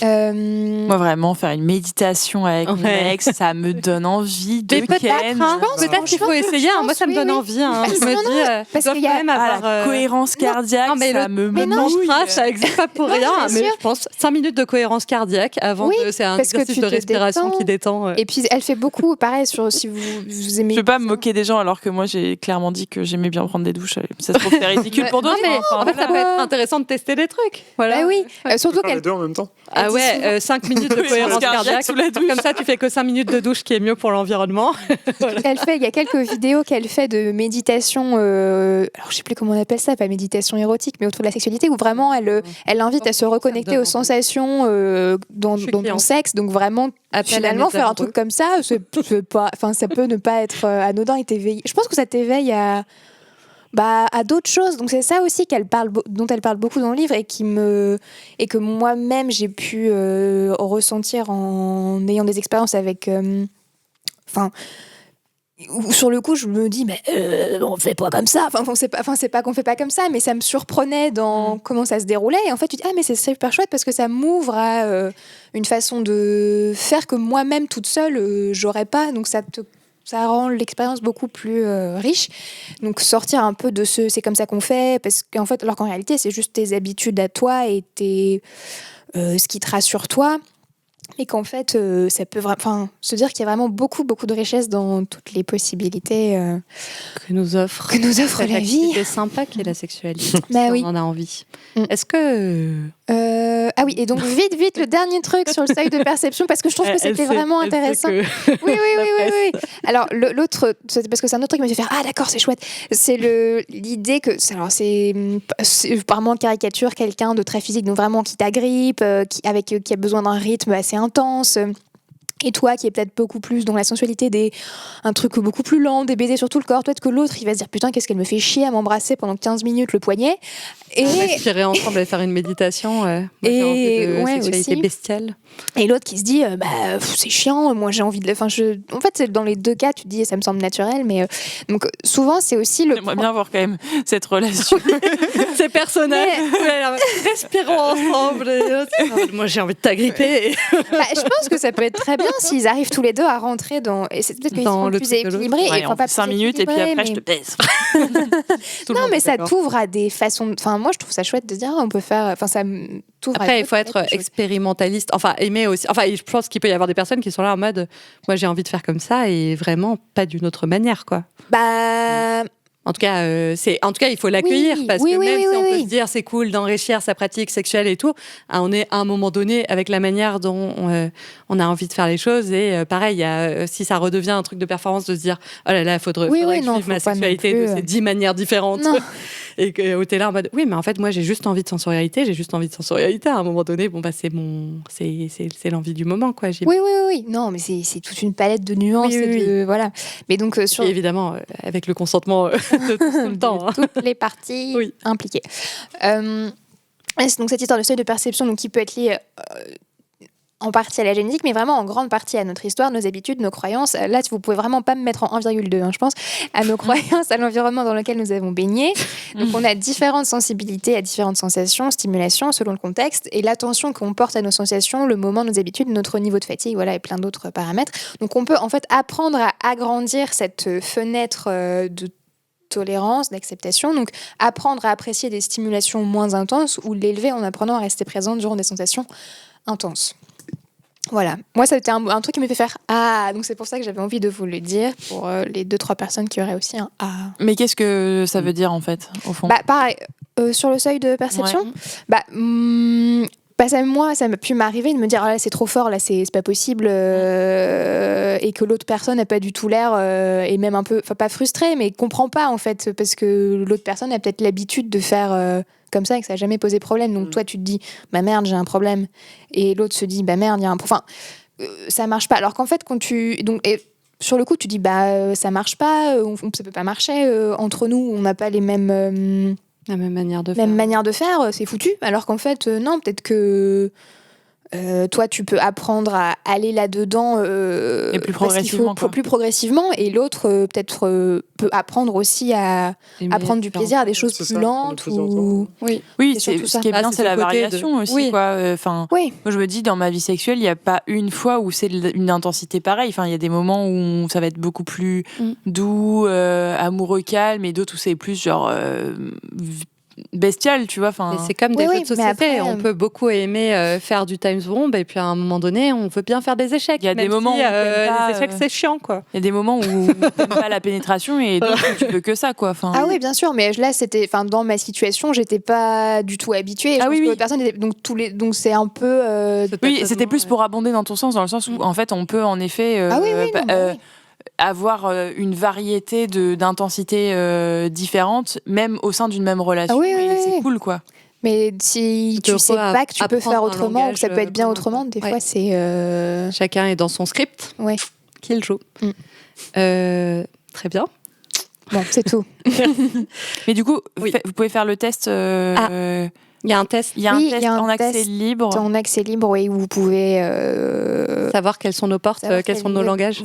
Moi vraiment, faire une méditation avec mon ex, ça me donne envie de ken.
Peut-être qu'il faut essayer. Moi, ça me donne envie. Je me dis, parce qu'il y a quand même avoir
la cohérence cardiaque, ça me
mouille. Ça n'existe pas pour rien, mais je pense 5 minutes de cohérence cardiaque avant. C'est un exercice de respiration qui détend.
Et puis elle fait beaucoup, pareil, si vous aimez.
Je veux pas me moquer des gens alors que moi j'ai clairement dit que j'aimais bien prendre des douches. Ça se trouve c'est ridicule pour d'autres.
En fait, ça peut être intéressant de tester des trucs.
Voilà. Bah oui, surtout
qu'elle. Les deux en même temps.
Ah ouais, 5 minutes de cohérence cardiaque. Comme ça, tu fais que 5 minutes de douche qui est mieux pour l'environnement.
Il y a quelques vidéos qu'elle fait de méditation. Alors je sais plus comment on appelle ça, pas méditation érotique, mais autour de la sexualité, où vraiment elle invite à se reconnecter aux sensations dans ton sexe. Donc vraiment, finalement, faire un truc comme ça, ça peut ne pas être anodin et t'éveiller. Je pense que ça t'éveille à d'autres choses. Donc c'est ça aussi dont elle parle beaucoup dans le livre et que moi-même j'ai pu ressentir en ayant des expériences avec. Sur le coup, je me dis on fait pas comme ça. C'est pas qu'on fait pas comme ça, mais ça me surprenait dans comment ça se déroulait. Et en fait, tu dis mais c'est super chouette parce que ça m'ouvre à une façon de faire que moi-même toute seule j'aurais pas. Donc ça rend l'expérience beaucoup plus riche. Donc sortir un peu de c'est comme ça qu'on fait, parce qu'en fait, alors qu'en réalité, c'est juste tes habitudes à toi et ce qui te rassure toi. Et qu'en fait, ça peut se dire qu'il y a vraiment beaucoup, beaucoup de richesse dans toutes les possibilités
que nous offre
la vie.
C'est sympa qu'est la sexualité.
Oui.
On en a envie. Est-ce que...
Ah oui, et donc vite, le dernier truc sur le seuil de perception, parce que je trouve que c'était vraiment intéressant. Oui. Alors, l'autre, c'est parce que c'est un autre truc qui me fait faire d'accord, c'est chouette. C'est l'idée que, alors c'est apparemment caricature quelqu'un de très physique, donc vraiment qui t'agrippe, qui a besoin d'un rythme assez intense. Et toi, qui est peut-être beaucoup plus dans la sensualité, un truc beaucoup plus lent, des baisers sur tout le corps, peut-être que l'autre, il va se dire putain, qu'est-ce qu'elle me fait chier à m'embrasser pendant 15 minutes le poignet.
Et respirer ensemble et faire une méditation. J'ai envie de sexualité aussi bestiale.
Et l'autre qui se dit c'est chiant, moi j'ai envie de. En fait, dans les deux cas, tu te dis ça me semble naturel, mais donc souvent c'est aussi le.
J'aimerais bien voir quand même cette relation.
C'est personnel. Respirons ensemble. Moi j'ai envie de t'agripper.
Je pense que ça peut être très bien bien s'ils arrivent tous les deux à rentrer dans. Et c'est peut-être qu'ils seront plus équilibrés.
Ouais,
et pas
5 minutes et puis après, je te baise.
Non, mais ça t'ouvre à des façons. Enfin, moi, je trouve ça chouette de dire, on peut faire. Enfin, ça t'ouvre.
Après, il faut être expérimentaliste. Enfin, aimer aussi. Enfin, je pense qu'il peut y avoir des personnes qui sont là en mode, moi, j'ai envie de faire comme ça et vraiment pas d'une autre manière, quoi. En tout cas, il faut l'accueillir parce que même si on peut se dire c'est cool d'enrichir sa pratique sexuelle et tout, on est à un moment donné avec la manière dont on a envie de faire les choses et pareil, si ça redevient un truc de performance de se dire oh là là, faudrait que je vive ma sexualité de ces 10 manières différentes et que t'es là en mode oui mais en fait moi j'ai juste envie de sensorialité à un moment donné c'est l'envie du moment quoi.
Oui non mais c'est toute une palette de nuances voilà mais donc
et évidemment avec le consentement de tout le temps.
Toutes les parties impliquées. Donc cette histoire de seuil de perception qui peut être liée en partie à la génétique, mais vraiment en grande partie à notre histoire, nos habitudes, nos croyances. Là, vous pouvez vraiment pas me mettre en 1,2, je pense, à nos croyances, à l'environnement dans lequel nous avons baigné. Donc on a différentes sensibilités à différentes sensations, stimulations selon le contexte et l'attention qu'on porte à nos sensations, le moment, nos habitudes, notre niveau de fatigue, voilà, et plein d'autres paramètres. Donc on peut en fait apprendre à agrandir cette fenêtre de tolérance, d'acceptation, donc apprendre à apprécier des stimulations moins intenses ou l'élever en apprenant à rester présent durant des sensations intenses. Voilà, moi ça a été un truc qui me fait faire « Ah !» donc c'est pour ça que j'avais envie de vous le dire, pour les 2-3 personnes qui auraient aussi un « Ah !»
Mais qu'est-ce que ça veut dire en fait, au fond ?
Pareil, sur le seuil de perception, ça m'a pu m'arriver de me dire là c'est trop fort, là c'est pas possible et que l'autre personne n'a pas du tout l'air et même un peu, pas frustrée mais comprend pas en fait parce que l'autre personne a peut-être l'habitude de faire comme ça et que ça n'a jamais posé problème. Donc toi tu te dis bah merde j'ai un problème et l'autre se dit bah merde il y a un problème. Enfin ça marche pas. Alors qu'en fait quand sur le coup tu dis bah ça marche pas, ça peut pas marcher entre nous, on n'a pas les mêmes
la même manière de
faire, c'est foutu. Alors qu'en fait, non, peut-être que toi, tu peux apprendre à aller là-dedans
et plus progressivement,
et l'autre, peut-être, peut apprendre aussi à prendre du plaisir à des choses plus lentes.
Oui, ce qui est bien, c'est la variation aussi. Quoi. Moi, je me dis, dans ma vie sexuelle, il n'y a pas une fois où c'est une intensité pareille. Enfin, il y a des moments où ça va être beaucoup plus doux, amoureux, calme, et d'autres où c'est plus genre bestial, tu vois.
Mais c'est comme des jeux de société. Après, on peut beaucoup aimer faire du Times Bomb et puis à un moment donné, on veut bien faire des échecs.
Il y a des moments où
les échecs, c'est chiant, quoi.
Il y a des moments où t'aimes pas la pénétration et d'autres où tu veux que ça, quoi.
Ah oui, bien sûr, mais là, c'était, dans ma situation, j'étais pas du tout habituée. Personne était, donc c'est un peu.
C'était plus pour abonder dans ton sens, dans le sens où en fait, on peut en effet. Avoir une variété d'intensité différentes, même au sein d'une même relation. C'est cool, quoi.
Mais si tu sais pas que tu peux faire autrement ou que ça peut être bien autrement, des fois c'est...
Chacun est dans son script qu'il joue. Très bien.
Bon, c'est tout.
Mais du coup, vous pouvez faire le test...
Il y a un test.
Il y a un test en accès libre.
En accès libre, oui, où vous pouvez
savoir quelles sont nos portes, quels sont nos langages.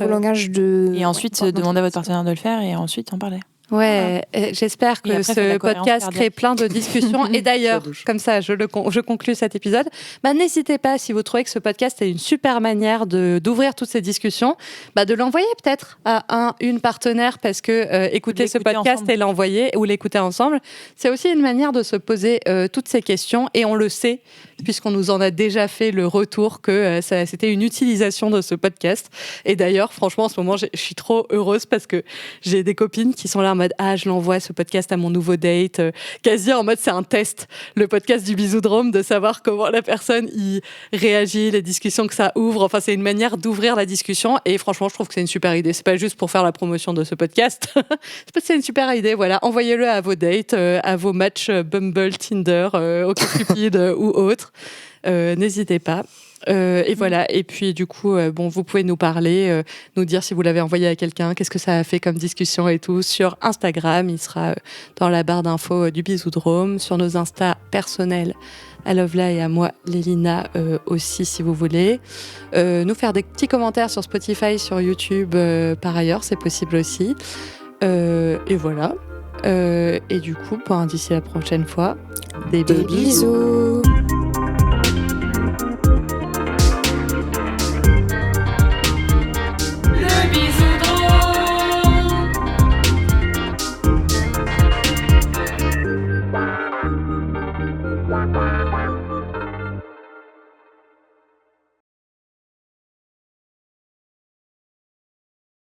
Et ensuite, demander à votre partenaire de le faire et ensuite en parler.
Ouais, j'espère que ce podcast crée plein de discussions. Et d'ailleurs, comme ça, je conclue cet épisode. N'hésitez pas, si vous trouvez que ce podcast est une super manière d'ouvrir toutes ces discussions, de l'envoyer peut-être à une partenaire parce que écouter ce podcast et l'envoyer ou l'écouter ensemble, c'est aussi une manière de se poser toutes ces questions. Et on le sait, puisqu'on nous en a déjà fait le retour que c'était une utilisation de ce podcast. Et d'ailleurs, franchement, en ce moment, je suis trop heureuse parce que j'ai des copines qui sont là en mode je l'envoie ce podcast à mon nouveau date, quasi en mode c'est un test, le podcast du Bisoudrome, de savoir comment la personne y réagit, les discussions que ça ouvre. Enfin, c'est une manière d'ouvrir la discussion et franchement, je trouve que c'est une super idée. C'est pas juste pour faire la promotion de ce podcast. C'est une super idée, voilà. Envoyez-le à vos dates, à vos matchs Bumble, Tinder, OkCupid ou autres. N'hésitez pas. Et voilà. Et puis du coup, vous pouvez nous parler, nous dire si vous l'avez envoyé à quelqu'un, qu'est-ce que ça a fait comme discussion et tout sur Instagram. Il sera dans la barre d'infos du Bisoudrome, sur nos Insta personnels, à Lovela et à moi, Lélina, aussi si vous voulez. Nous faire des petits commentaires sur Spotify, sur YouTube, par ailleurs, c'est possible aussi. Et voilà. Et du coup, d'ici la prochaine fois, des bisous.